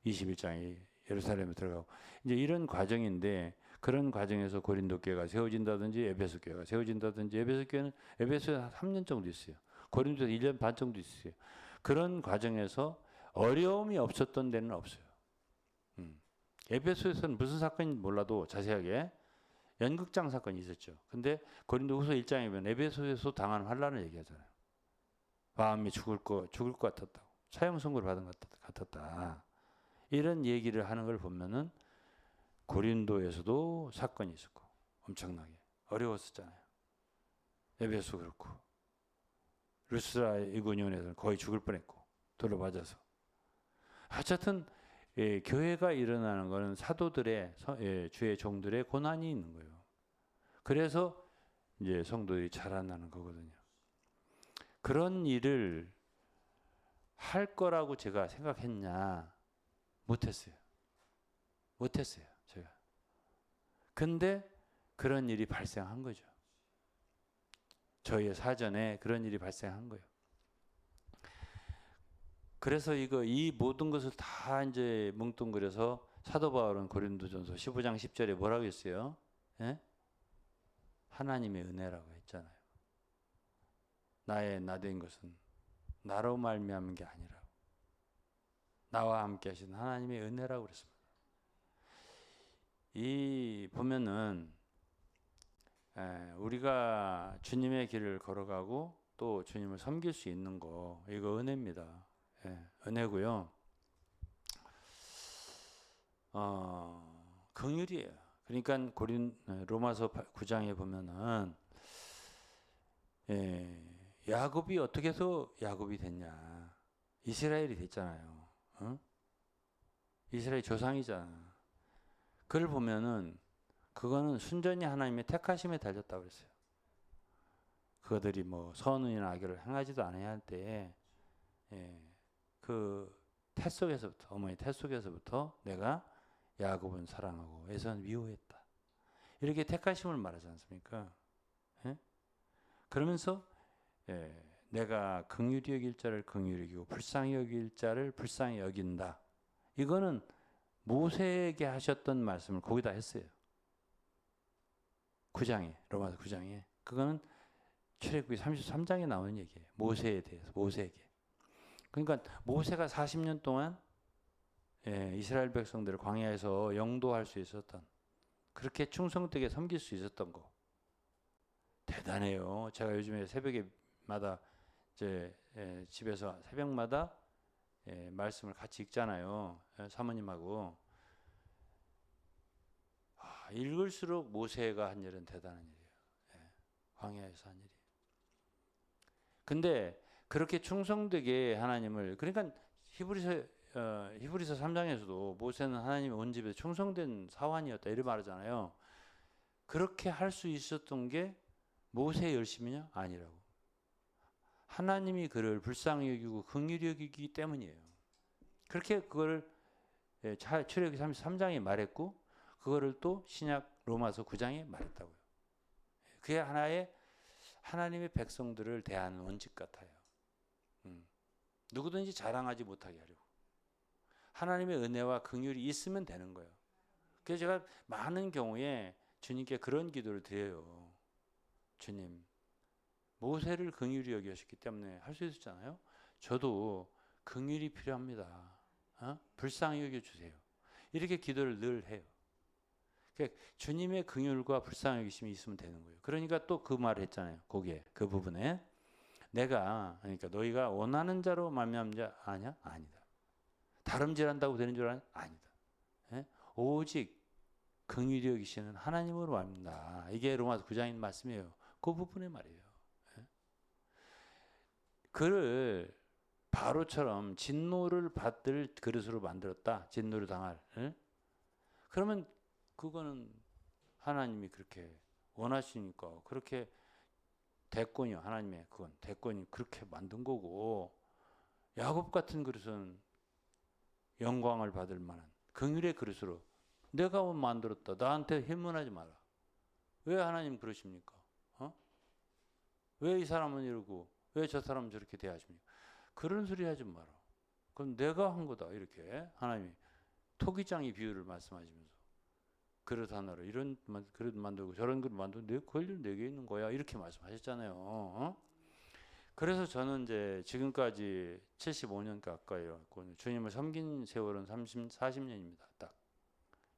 21장에 예루살렘에 들어가고 이제 이런 과정인데 그런 과정에서 고린도 교회가 세워진다든지 에베소 교회가 세워진다든지 에베소 교회는 에베소에 3년 정도 있어요. 고린도에 1년 반 정도 있어요. 그런 과정에서 어려움이 없었던 데는 없어요. 에베소에서는 무슨 사건인지 몰라도 자세하게 연극장 사건이 있었죠. 근데 고린도후서 1장에 보면 에베소에서 당한 환란을 얘기하잖아요. 마음이 죽을 것 같았다고. 사형 선고를 받은 것 같았다. 이런 얘기를 하는 걸 보면은 고린도에서도 사건이 있었고 엄청나게 어려웠었잖아요. 에베소 그렇고 루스라 이고니온에서는 거의 죽을 뻔했고 돌로 맞아서. 하여튼 교회가 일어나는 것은 사도들의 주의 종들의 고난이 있는 거예요. 그래서 이제 성도들이 자라나는 거거든요. 그런 일을 할 거라고 제가 생각했냐? 못했어요. 못했어요. 제가. 근데 그런 일이 발생한 거죠. 저희의 사전에 그런 일이 발생한 거예요. 그래서 이 모든 것을 다 이제 뭉뚱그려서 사도 바울은 고린도전서 15장 10절에 뭐라고 했어요? 예? 하나님의 은혜라고 했잖아요. 나의 나된 것은 나로 말미암은 게 아니라고. 나와 함께 하신 하나님의 은혜라고 그랬습니다. 이 보면은 우리가 주님의 길을 걸어가고 또 주님을 섬길 수 있는 거, 이거 은혜입니다. 은혜고요. 긍휼이에요. 그러니까 로마서 9장에 보면은 야곱이 어떻게 해서 야곱이 됐냐? 이스라엘이 됐잖아요. 어? 이스라엘 조상이잖아. 그걸 보면은 그거는 순전히 하나님의 택하심에 달렸다고 그랬어요. 그들이 뭐 선은이나 악을 행하지도 않아야 할 때에 그 태 속에서부터, 어머니 태 속에서부터 내가 야곱은 사랑하고 에서는 미워했다. 이렇게 택하심을 말하지 않습니까? 예? 그러면서 내가 긍휼히 여길 자를 긍휼히 여기고 불쌍히 여길 자를 불쌍히 여긴다. 이거는 모세에게 하셨던 말씀을 거기다 했어요. 9장에, 로마서 9장에. 그거는 출애굽기 33장에 나오는 얘기예요. 모세에 대해서, 모세에게. 그러니까 모세가 40년 동안 이스라엘 백성들을 광야에서 영도할 수 있었던, 그렇게 충성되게 섬길 수 있었던 거 대단해요. 제가 요즘에 새벽에마다 이제 집에서 새벽마다 말씀을 같이 읽잖아요. 사모님하고. 읽을수록 모세가 한 일은 대단한 일이에요. 광야에서 한 일이. 근데 그렇게 충성되게 하나님을, 그러니까 히브리서 3장에서도 모세는 하나님의 온 집에 충성된 사환이었다 이렇게 말하잖아요. 그렇게 할 수 있었던 게 모세의 열심이냐? 아니라고. 하나님이 그를 불쌍히 여기고 긍휼히 여기기 때문이에요. 그렇게 그걸 출애굽기 33장에 말했고, 그거를 또 신약 로마서 9장에 말했다고요. 그게 하나의 하나님의 백성들을 대하는 원칙 같아요. 누구든지 자랑하지 못하게 하려고. 하나님의 은혜와 긍휼이 있으면 되는 거예요. 그래서 제가 많은 경우에 주님께 그런 기도를 드려요. 주님, 모세를 긍휼히 여기셨기 때문에 할 수 있었잖아요. 저도 긍휼이 필요합니다. 불쌍히 여겨주세요. 이렇게 기도를 늘 해요. 그러니까 주님의 긍휼과 불쌍히 여기심이 있으면 되는 거예요. 그러니까 또 그 말을 했잖아요. 거기에 그 부분에 내가, 그러니까 너희가 원하는 자로 말미암은 자 아냐? 아니다. 다름질한다고 되는 줄 아냐? 아니다. 오직 긍휼히 여기시는 하나님으로 말합니다. 이게 로마서 9장인 말씀이에요. 그 부분의 말이에요. 그를 바로처럼 진노를 받을 그릇으로 만들었다. 진노를 당할. 그러면 그거는 하나님이 그렇게 원하시니까 그렇게 대권이요. 하나님의 그건 대권이 그렇게 만든 거고, 야곱 같은 그릇은 영광을 받을 만한 긍휼의 그릇으로 내가 만들었다. 나한테 힘문하지 마라. 왜 하나님 그러십니까? 왜 이 사람은 이러고 왜 저 사람은 저렇게 대하십니까? 그런 소리 하지 마라. 그럼 내가 한 거다. 이렇게 하나님이 토기장이 비유를 말씀하시면서 그릇 하나로 이런 그릇 만들고 저런 그릇 만들고 내 권리는 내게 있는 거야. 이렇게 말씀하셨잖아요. 그래서 저는 이제 지금까지 75년 가까이 왔고 주님을 섬긴 세월은 40년입니다. 딱.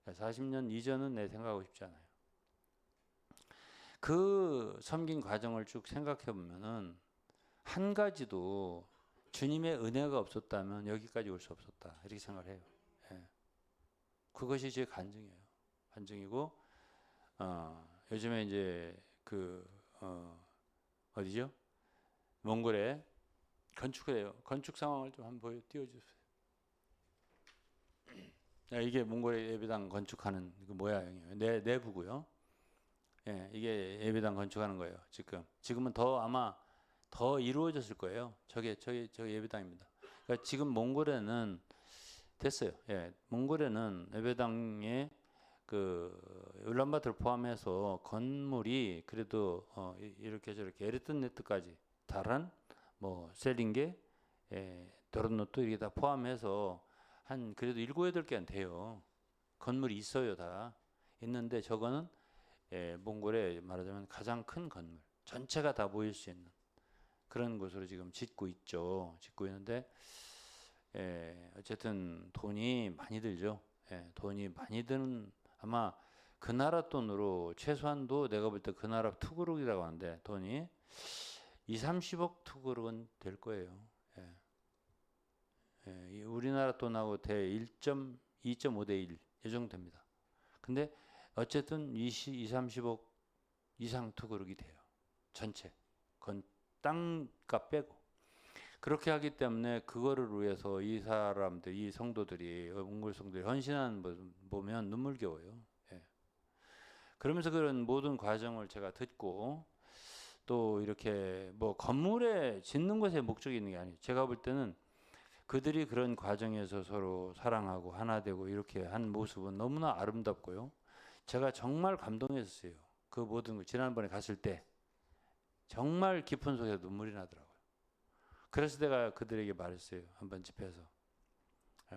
40년 이전은 내 생각하고 싶지 않아요. 그 섬긴 과정을 쭉 생각해 보면은 한 가지도 주님의 은혜가 없었다면 여기까지 올 수 없었다. 이렇게 생각을 해요. 그것이 제 간증이에요. 간증이고, 요즘에 이제 어디죠? 몽골에 건축을 해요. 건축 상황을 좀 한번 띄워주세요. 이게 몽골의 예배당 건축하는 그 모양이에요. 내부고요. 이게 예배당 건축하는 거예요. 지금은 더 아마 더 이루어졌을 거예요. 저게 예배당입니다. 그러니까 지금 몽골에는 됐어요. 몽골에는 예배당에 그 울란바토를 포함해서 건물이 그래도 이렇게 저렇게 에르튼네트까지 달한 뭐 셀링게, 도론노트 이게 다 포함해서 한 그래도 7, 8개는 돼요. 건물이 있어요. 다 있는데 저거는 몽골에 말하자면 가장 큰 건물, 전체가 다 보일 수 있는 그런 곳으로 지금 짓고 있죠. 짓고 있는데 어쨌든 돈이 많이 들죠. 돈이 많이 드는 아마 그 나라 돈으로 최소한도 내가 볼 때 그 나라 투그룹이라고 하는데 돈이 2, 30억 투그룹은 될 거예요. 이 우리나라 돈하고 대 2.5 대 1 이 정도 됩니다. 근데 어쨌든 2, 30억 이상 투그룹이 돼요. 전체. 그건 땅값 빼고. 그렇게 하기 때문에 그거를 위해서 이 사람들, 이 성도들이, 옹골성들이 헌신하는 거 보면 눈물겨워요. 그러면서 그런 모든 과정을 제가 듣고 또 이렇게 뭐 건물에 짓는 것에 목적이 있는 게 아니에요. 제가 볼 때는 그들이 그런 과정에서 서로 사랑하고 하나 되고 이렇게 한 모습은 너무나 아름답고요. 제가 정말 감동했어요. 그 모든 거 지난번에 갔을 때 정말 깊은 속에서 눈물이 나더라고요. 그래서 내가 그들에게 말했어요. 한번 집에서.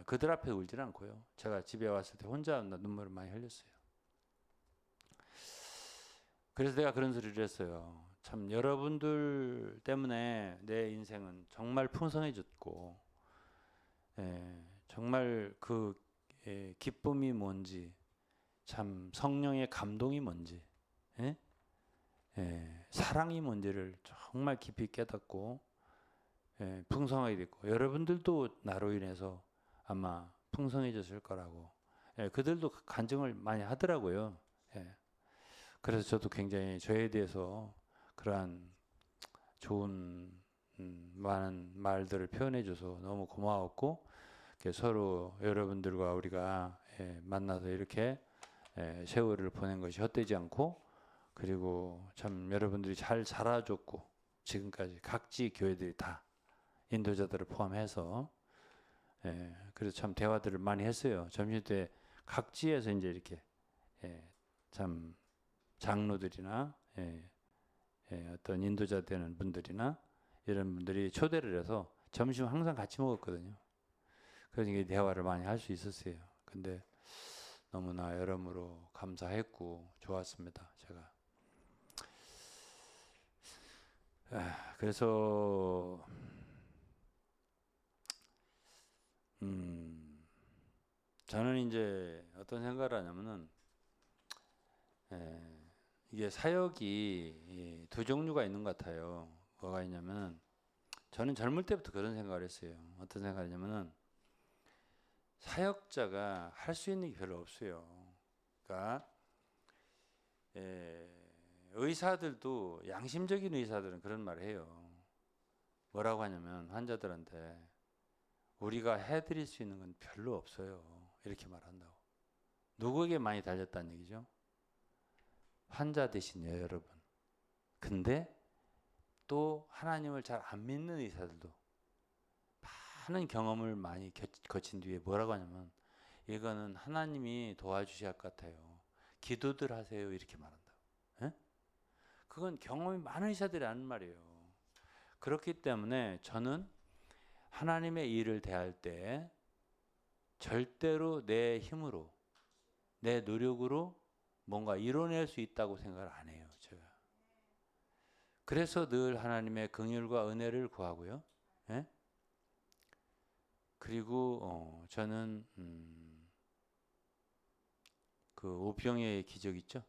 그들 앞에 울지는 않고요. 제가 집에 왔을 때 혼자 눈물을 많이 흘렸어요. 그래서 내가 그런 소리를 했어요. 참 여러분들 때문에 내 인생은 정말 풍성해졌고 정말 그 기쁨이 뭔지 참 성령의 감동이 뭔지 사랑이 뭔지를 정말 깊이 깨닫고 풍성하게 됐고 여러분들도 나로 인해서 아마 풍성해졌을 거라고 그들도 간증을 많이 하더라고요. 그래서 저도 굉장히 저에 대해서 그러한 좋은 많은 말들을 표현해줘서 너무 고마웠고 서로 여러분들과 우리가 만나서 이렇게 세월을 보낸 것이 헛되지 않고 그리고 참 여러분들이 잘 자라줬고 지금까지 각지 교회들이 다 인도자들을 포함해서 그래서 참 대화들을 많이 했어요. 점심때 각지에서 이제 이렇게 참 장로들이나 어떤 인도자 되는 분들이나 이런 분들이 초대를 해서 점심 항상 같이 먹었거든요. 그래서 이게 대화를 많이 할 수 있었어요. 근데 너무나 여러모로 감사했고 좋았습니다. 제가 그래서 저는 이제 어떤 생각을 하냐면은 이게 사역이 두 종류가 있는 것 같아요. 뭐가 있냐면 저는 젊을 때부터 그런 생각을 했어요. 어떤 생각을 했냐면은 사역자가 할 수 있는 게 별로 없어요. 그러니까 의사들도 양심적인 의사들은 그런 말을 해요. 뭐라고 하냐면 환자들한테 우리가 해드릴 수 있는 건 별로 없어요. 이렇게 말한다고. 누구에게 많이 달렸다는 얘기죠? 환자 대신 여러분. 근데 또 하나님을 잘 안 믿는 의사들도 많은 경험을 많이 거친 뒤에 뭐라고 하냐면 이거는 하나님이 도와주셔야 할 것 같아요. 기도들 하세요. 이렇게 말한다고. 그건 경험이 많은 의사들이 하는 말이에요. 그렇기 때문에 저는 하나님의 일을 대할 때 절대로 내 힘으로 내 노력으로 뭔가 이뤄낼 수 있다고 생각을 안 해요. 제가. 그래서 늘 하나님의 긍휼과 은혜를 구하고요. 그리고 저는 그 오병이어의 기적 있죠?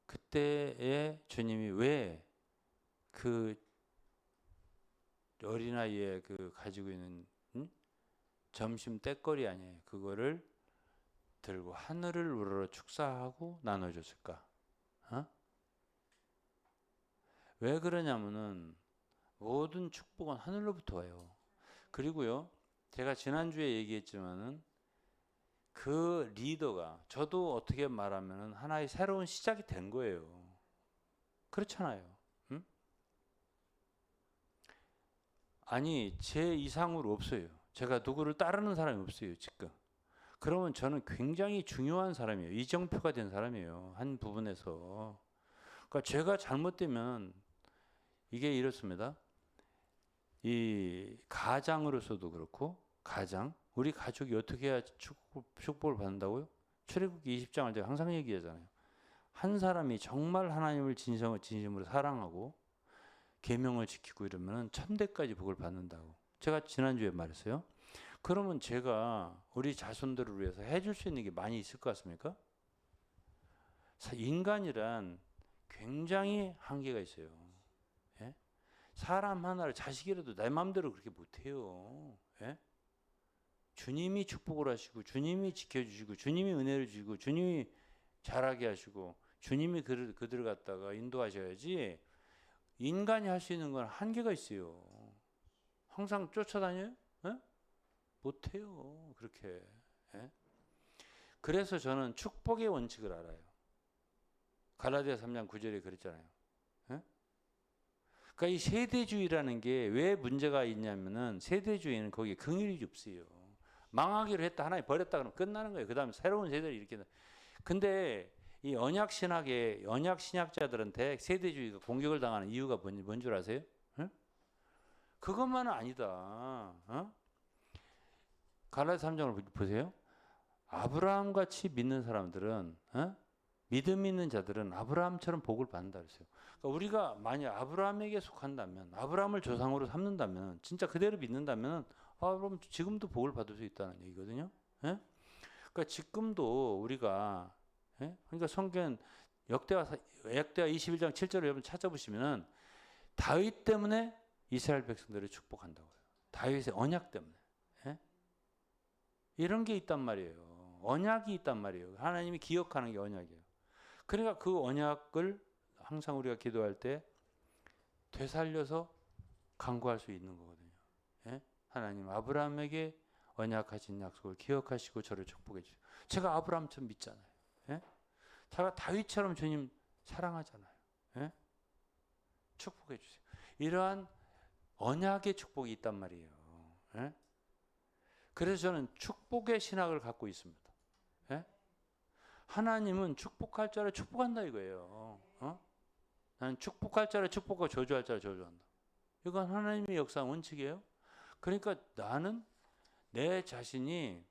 그때에 주님이 왜 그 어린아이의 그 가지고 있는 점심 떼거리 아니에요. 그거를 들고 하늘을 우러러 축사하고 나눠줬을까? 왜 그러냐면은 모든 축복은 하늘로부터 와요. 그리고요, 제가 지난주에 얘기했지만은 그 리더가 저도 어떻게 말하면은 하나의 새로운 시작이 된 거예요. 그렇잖아요. 응? 아니 제 이상으로 없어요. 제가 누구를 따르는 사람이 없어요 지금. 그러면 저는 굉장히 중요한 사람이에요. 이정표가 된 사람이에요. 한 부분에서. 그러니까 제가 잘못되면 이게 이렇습니다. 이 가장으로서도 그렇고 가장 우리 가족이 어떻게 해야 축복을 받는다고요? 출애굽기 20장을 제가 항상 얘기하잖아요. 한 사람이 정말 하나님을 진심으로 사랑하고 계명을 지키고 이러면 천대까지 복을 받는다고. 제가 지난주에 말했어요. 그러면 제가 우리 자손들을 위해서 해줄 수 있는 게 많이 있을 것 같습니까? 인간이란 굉장히 한계가 있어요. 예? 사람 하나를 자식이라도 내 마음대로 그렇게 못해요. 예? 주님이 축복을 하시고 주님이 지켜주시고 주님이 은혜를 주시고 주님이 잘하게 하시고 주님이 그들을 갖다가 인도하셔야지. 인간이 할 수 있는 건 한계가 있어요. 항상 쫓아다녀요? 예? 못해요. 그렇게. 예? 그래서 저는 축복의 원칙을 알아요. 갈라디아 3장 9절에 그랬잖아요. 예? 그러니까 이 세대주의라는 게 왜 문제가 있냐면은 세대주의는 거기에 긍휼이 없어요. 망하기로 했다 하나님 버렸다 그러면 끝나는 거예요. 그 다음에 새로운 세대를 일으킨다. 근데 이 언약 신약자들한테 세대주의가 공격을 당하는 이유가 뭔 줄 아세요? 응? 그것만은 아니다. 어? 갈라디아 3장을 보세요. 아브라함 같이 믿는 사람들은 믿음 있는 자들은 아브라함처럼 복을 받는다 그랬어요. 그러니까 우리가 만약 아브라함에게 속한다면 아브라함을 조상으로 삼는다면 진짜 그대로 믿는다면 그럼 지금도 복을 받을 수 있다는 얘기거든요. 예? 그러니까 지금도 우리가 그러니까 성경 역대하 21장 7절을 여러분 찾아보시면은 다윗 때문에 이스라엘 백성들을 축복한다고요. 다윗의 언약 때문에. 예? 이런 게 있단 말이에요. 언약이 있단 말이에요. 하나님이 기억하는 게 언약이에요. 그러니까 그 언약을 항상 우리가 기도할 때 되살려서 간구할 수 있는 거거든요. 예? 하나님 아브라함에게 언약하신 약속을 기억하시고 저를 축복해 주세요. 제가 아브라함처럼 믿잖아요. 예? 제가 다윗처럼 주님 사랑하잖아요. 예? 축복해 주세요. 이러한 언약의 축복이 있단 말이에요. 예? 그래서 저는 축복의 신학을 갖고 있습니다. 예? 하나님은 축복할 자를 축복한다 이거예요. 나는 축복할 자를 축복하고 저주할 자를 저주한다. 이건 하나님의 역사 원칙이에요. 그러니까 나는 내 자신이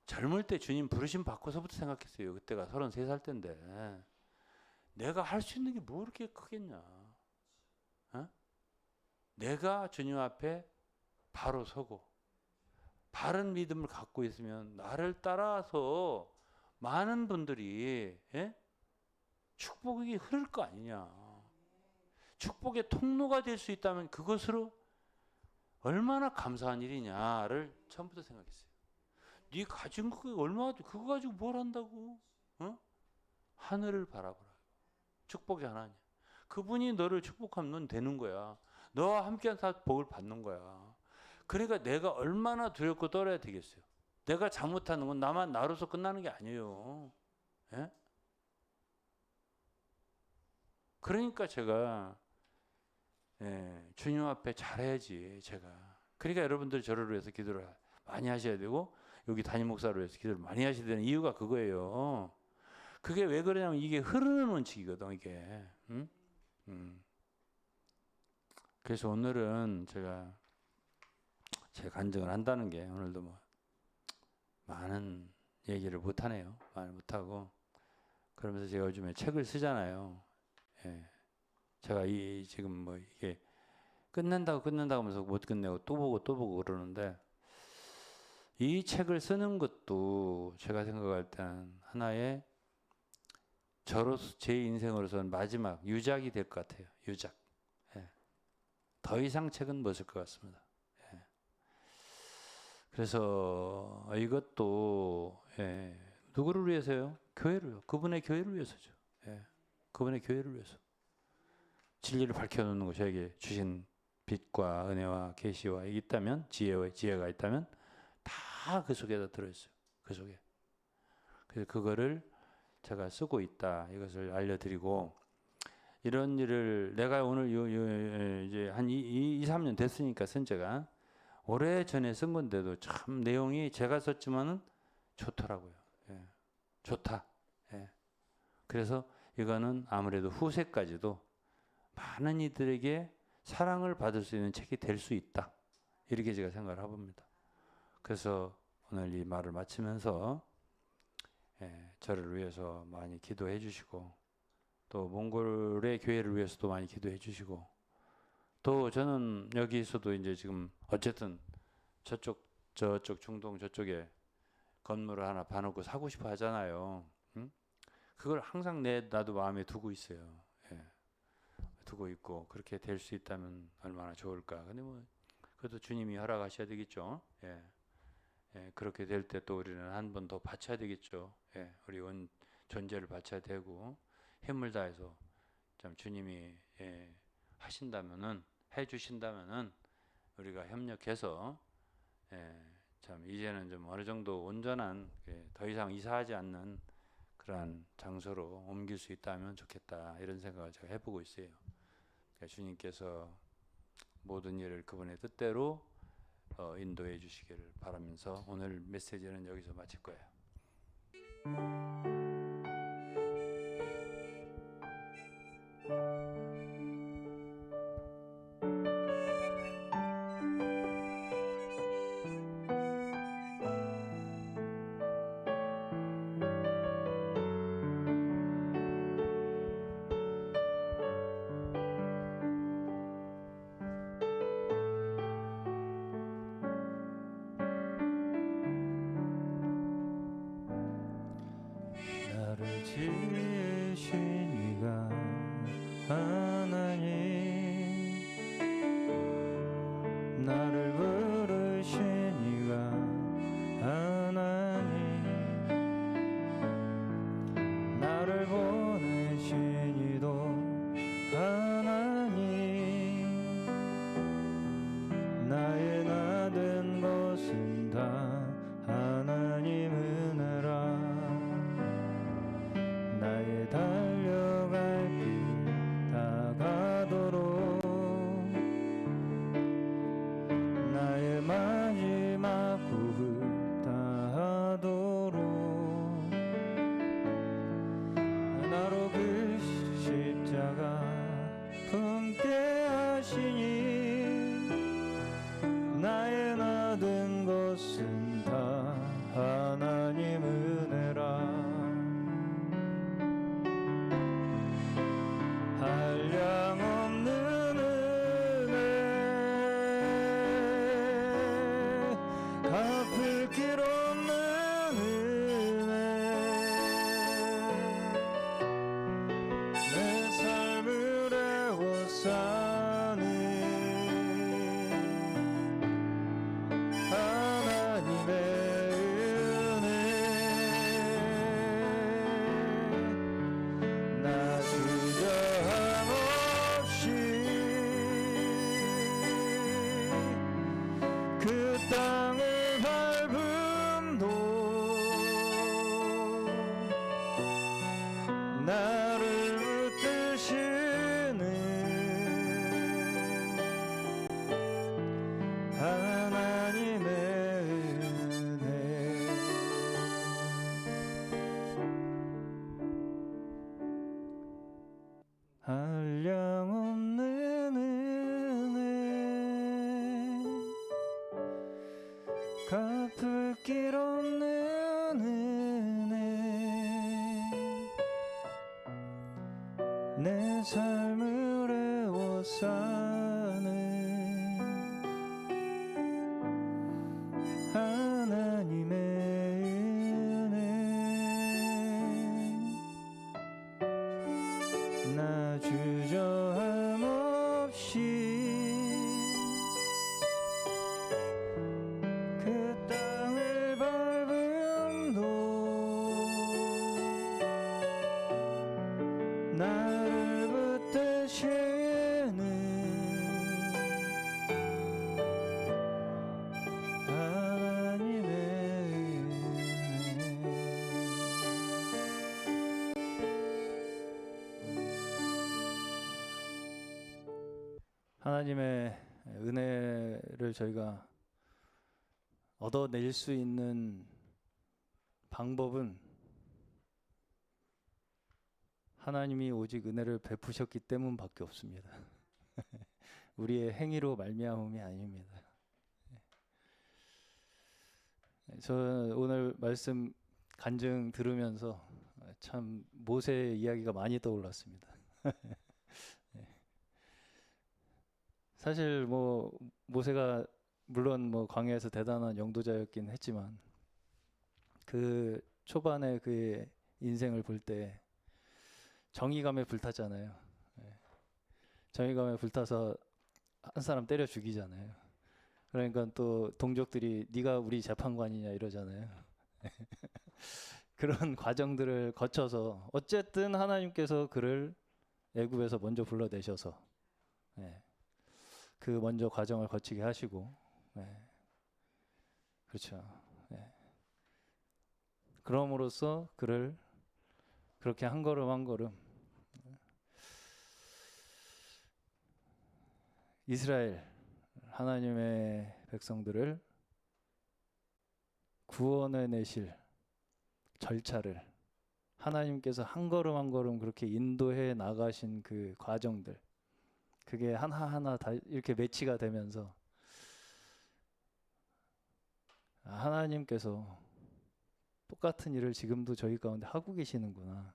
젊을 때 주님 부르심 받고서부터 생각했어요. 그때가 33살 때인데 내가 할 수 있는 게 뭐 그렇게 크겠냐. 내가 주님 앞에 바로 서고 바른 믿음을 갖고 있으면 나를 따라서 많은 분들이 축복이 흐를 거 아니냐. 축복의 통로가 될 수 있다면 그것으로 얼마나 감사한 일이냐를 처음부터 생각했어요. 네 가진 거 얼마 그거 가지고 뭘 한다고? 하늘을 바라보라. 축복의 하나님. 그분이 너를 축복하면 넌 되는 거야. 너와 함께한 다 복을 받는 거야. 그러니까 내가 얼마나 두렵고 떨어야 되겠어요. 내가 잘못하는 건 나로서 끝나는 게 아니에요. 예? 그러니까 제가 주님 앞에 잘해야지 제가. 그러니까 여러분들 저를 위해서 기도를 많이 하셔야 되고 여기 담임 목사를 위해서 기도를 많이 하셔야 되는 이유가 그거예요. 그게 왜 그러냐면 이게 흐르는 원칙이거든 이게. 그래서 오늘은 제가 제 간증을 한다는 게 오늘도 뭐 많은 얘기를 못 하네요. 많이 못 하고 그러면서 제가 요즘에 책을 쓰잖아요. 예. 제가 지금 뭐 이게 끝낸다고 하면서 못 끝내고 또 보고 그러는데 이 책을 쓰는 것도 제가 생각할 때는 하나의 저로서 제 인생으로서는 마지막 유작이 될 것 같아요. 유작. 예. 더 이상 책은 못 쓸 것 같습니다. 예. 그래서 이것도 누구를 위해서요? 교회를요. 그분의 교회를 위해서죠. 그분의 교회를 위해서. 진리를 밝혀놓는 것, 저에게 주신 빛과 은혜와 계시와 있다면, 지혜가 있다면 다 그 속에다 들어있어요. 그 속에. 그래서 그거를 제가 쓰고 있다. 이것을 알려드리고 이런 일을 내가 오늘 이제 한 2-3년 됐으니까 쓴 제가 오래 전에 쓴 건데도 참 내용이 제가 썼지만은 좋더라고요. 좋다. 그래서 이거는 아무래도 후세까지도 많은 이들에게 사랑을 받을 수 있는 책이 될 수 있다. 이렇게 제가 생각을 해봅니다. 그래서 오늘 이 말을 마치면서 저를 위해서 많이 기도해 주시고 또 몽골의 교회를 위해서도 많이 기도해 주시고 또 저는 여기서도 이제 지금 어쨌든 저쪽 중동 저쪽에 건물을 하나 봐놓고 사고 싶어 하잖아요. 응? 그걸 항상 나도 마음에 두고 있어요. 예. 두고 있고 그렇게 될 수 있다면 얼마나 좋을까. 근데 뭐 그래도 주님이 허락하셔야 되겠죠. 예. 예. 그렇게 될 때 또 우리는 한 번 더 바쳐야 되겠죠. 예. 우리 온 존재를 바쳐야 되고 힘을 다해서 참 주님이 하신다면은 해 주신다면은 우리가 협력해서 참 이제는 좀 어느 정도 온전한 더 이상 이사하지 않는 그러한 장소로 옮길 수 있다면 좋겠다 이런 생각을 제가 해보고 있어요. 그러니까 주님께서 모든 일을 그분의 뜻대로 인도해 주시기를 바라면서 오늘 메시지는 여기서 마칠 거예요. 나를 지으신 이가 하나님, 나를 부르신 이가 하나님, 나를 보내신 이도 하나님, 나의 나 된 것은 다 하나님 은혜라. 나의 달려갈 길 다가도록, 나의 마지막 호흡 다하도록, 나로 그 십자가 품게 하시니, 나의 나 된 것은 다 하나님 은혜라. 한량없는 은혜, 갚을 길 없는 은혜, 내 삶을 애워싸는 하나님의 은혜, 나 주저함 없이 그 땅을 밟음도, 나를 붙드시는 하나님의 은혜. 한량없는 은혜, 갚을 길 없는 은혜, 내 삶을 애워싸는 하나님의 은혜, 나 주저함 없이 그 땅을 밟음도, 나를 붙드시는 하나님의 은혜. 하나님의 은혜를 저희가 얻어낼 수 있는 방법은 하나님이 오직 은혜를 베푸셨기 때문밖에 없습니다. 우리의 행위로 말미암음이 아닙니다. 저 오늘 말씀 간증 들으면서 참 모세의 이야기가 많이 떠올랐습니다. 사실 뭐 모세가 물론 뭐 광야에서 대단한 영도자였긴 했지만 그 초반에 그의 인생을 볼 때 정의감에 불탔잖아요. 예. 정의감에 불타서 한 사람 때려 죽이잖아요. 그러니까 또 동족들이 네가 우리 재판관이냐 이러잖아요. 그런 과정들을 거쳐서 어쨌든 하나님께서 그를 애굽에서 먼저 불러내셔서 예, 그 먼저 과정을 거치게 하시고 예, 그렇죠. 예. 그럼으로써 그를 그렇게 한 걸음 한 걸음 이스라엘 하나님의 백성들을 구원해 내실 절차를 하나님께서 한 걸음 한 걸음 그렇게 인도해 나가신 그 과정들 그게 하나하나 다 이렇게 매치가 되면서 하나님께서 똑같은 일을 지금도 저희 가운데 하고 계시는구나.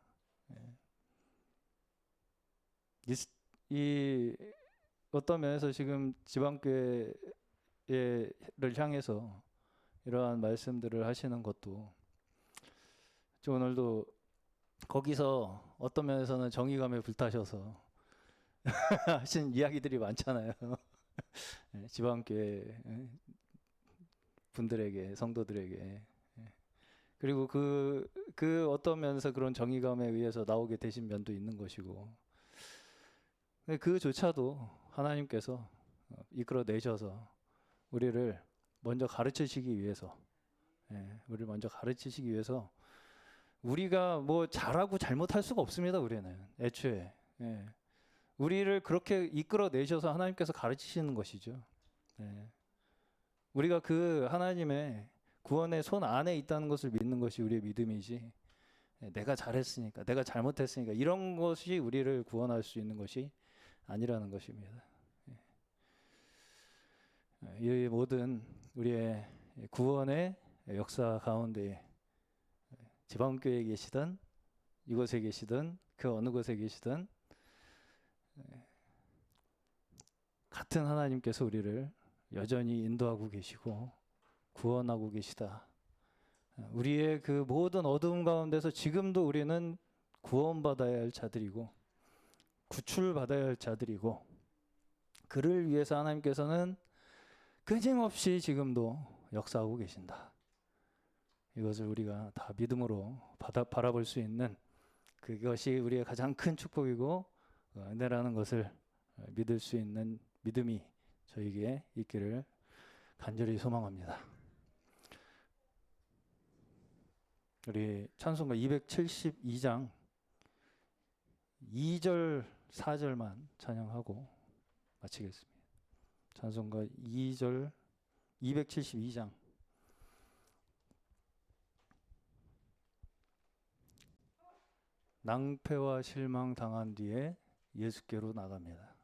이 어떤 면에서 지금 지방교회를 향해서 이러한 말씀들을 하시는 것도 오늘도 거기서 어떤 면에서는 정의감에 불타셔서 하신 이야기들이 많잖아요. 지방교회 분들에게 성도들에게 그리고 그 어떤 면에서 그런 정의감에 의해서 나오게 되신 면도 있는 것이고 그조차도 하나님께서 이끌어 내셔서 우리를 먼저 가르치시기 위해서 우리를 먼저 가르치시기 위해서 우리가 뭐 잘하고 잘못할 수가 없습니다. 우리는 애초에 우리를 그렇게 이끌어 내셔서 하나님께서 가르치시는 것이죠. 우리가 그 하나님의 구원의 손 안에 있다는 것을 믿는 것이 우리의 믿음이지 내가 잘했으니까 내가 잘못했으니까 이런 것이 우리를 구원할 수 있는 것이 아니라는 것입니다. 이 모든 우리의 구원의 역사 가운데 지방교회에 계시든 이곳에 계시든 그 어느 곳에 계시든 같은 하나님께서 우리를 여전히 인도하고 계시고 구원하고 계시다. 우리의 그 모든 어두움 가운데서 지금도 우리는 구원받아야 할 자들이고 구출받아야 할 자들이고 그를 위해서 하나님께서는 끊임없이 지금도 역사하고 계신다. 이것을 우리가 다 믿음으로 바라볼 수 있는 그것이 우리의 가장 큰 축복이고 은혜라는 것을 믿을 수 있는 믿음이 저에게 있기를 간절히 소망합니다. 우리 찬송가 272장 2절 4절만 찬양하고 마치겠습니다. 찬송가 2절 272장 낭패와 실망 당한 뒤에 예수께로 나갑니다.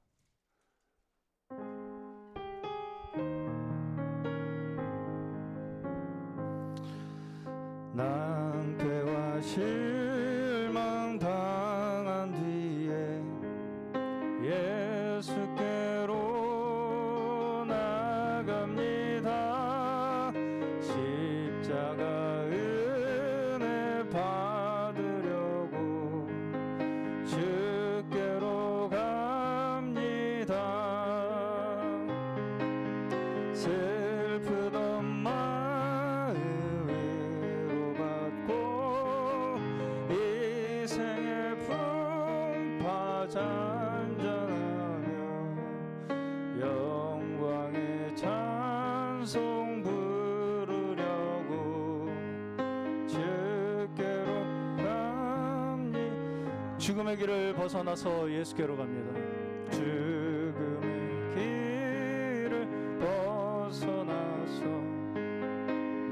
낭패와 실망 당한 뒤에 예수께로 나갑니다. 십자가 은혜 받으려고 주께로 갑니다. 슬프던 마음 위로받고 이 생의 풍파 잔잔하며 영광의 찬송 부르려고 주께로 갑니다. 죽음의 길을 벗어나서 예수께로 갑니다. 죽음의 길을 벗어나서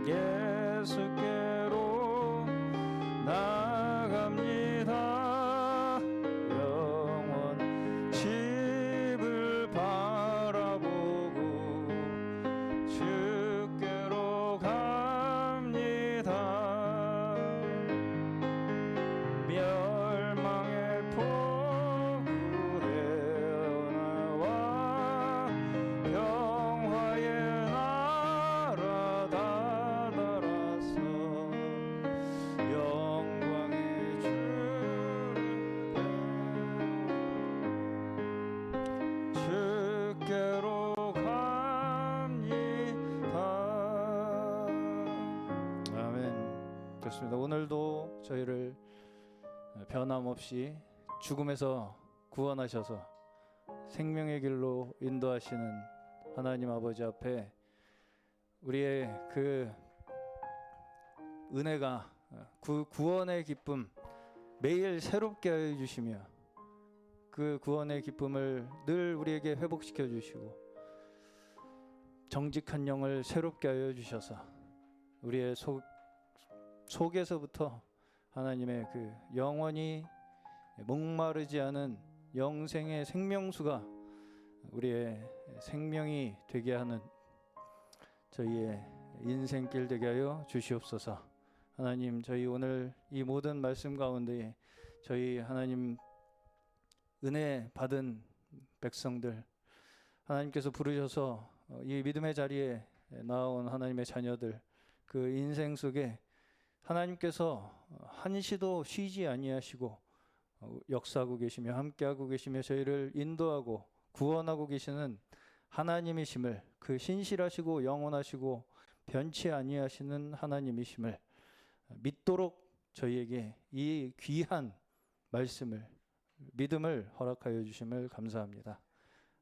예수께로 나갑니다. 영원 집을 바라보고 주께로 갑니다. 멸망의 폭우에 나와 그렇습니다. 오늘도 저희를 변함없이 죽음에서 구원하셔서 생명의 길로 인도하시는 하나님 아버지 앞에 우리의 그 은혜가 구원의 기쁨 매일 새롭게 하여 주시며 그 구원의 기쁨을 늘 우리에게 회복시켜 주시고 정직한 영을 새롭게 하여 주셔서 우리의 속에서부터 하나님의 그 영원히 목마르지 않은 영생의 생명수가 우리의 생명이 되게 하는 저희의 인생길 되게 하여 주시옵소서. 하나님, 저희 오늘 이 모든 말씀 가운데 저희 하나님 은혜 받은 백성들, 하나님께서 부르셔서 이 믿음의 자리에 나온 하나님의 자녀들, 그 인생 속에 하나님께서 한시도 쉬지 아니하시고 역사하고 계시며 함께하고 계시며 저희를 인도하고 구원하고 계시는 하나님이심을, 그 신실하시고 영원하시고 변치 아니하시는 하나님이심을 믿도록 저희에게 이 귀한 말씀을, 믿음을 허락하여 주심을 감사합니다.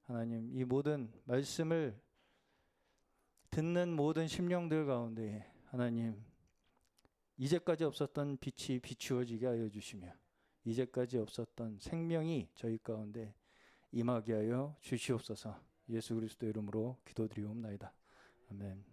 하나님, 이 모든 말씀을 듣는 모든 심령들 가운데 하나님 이제까지 없었던 빛이 비추어지게 하여 주시며 이제까지 없었던 생명이 저희 가운데 임하게 하여 주시옵소서. 예수 그리스도 이름으로 기도드리옵나이다. 아멘.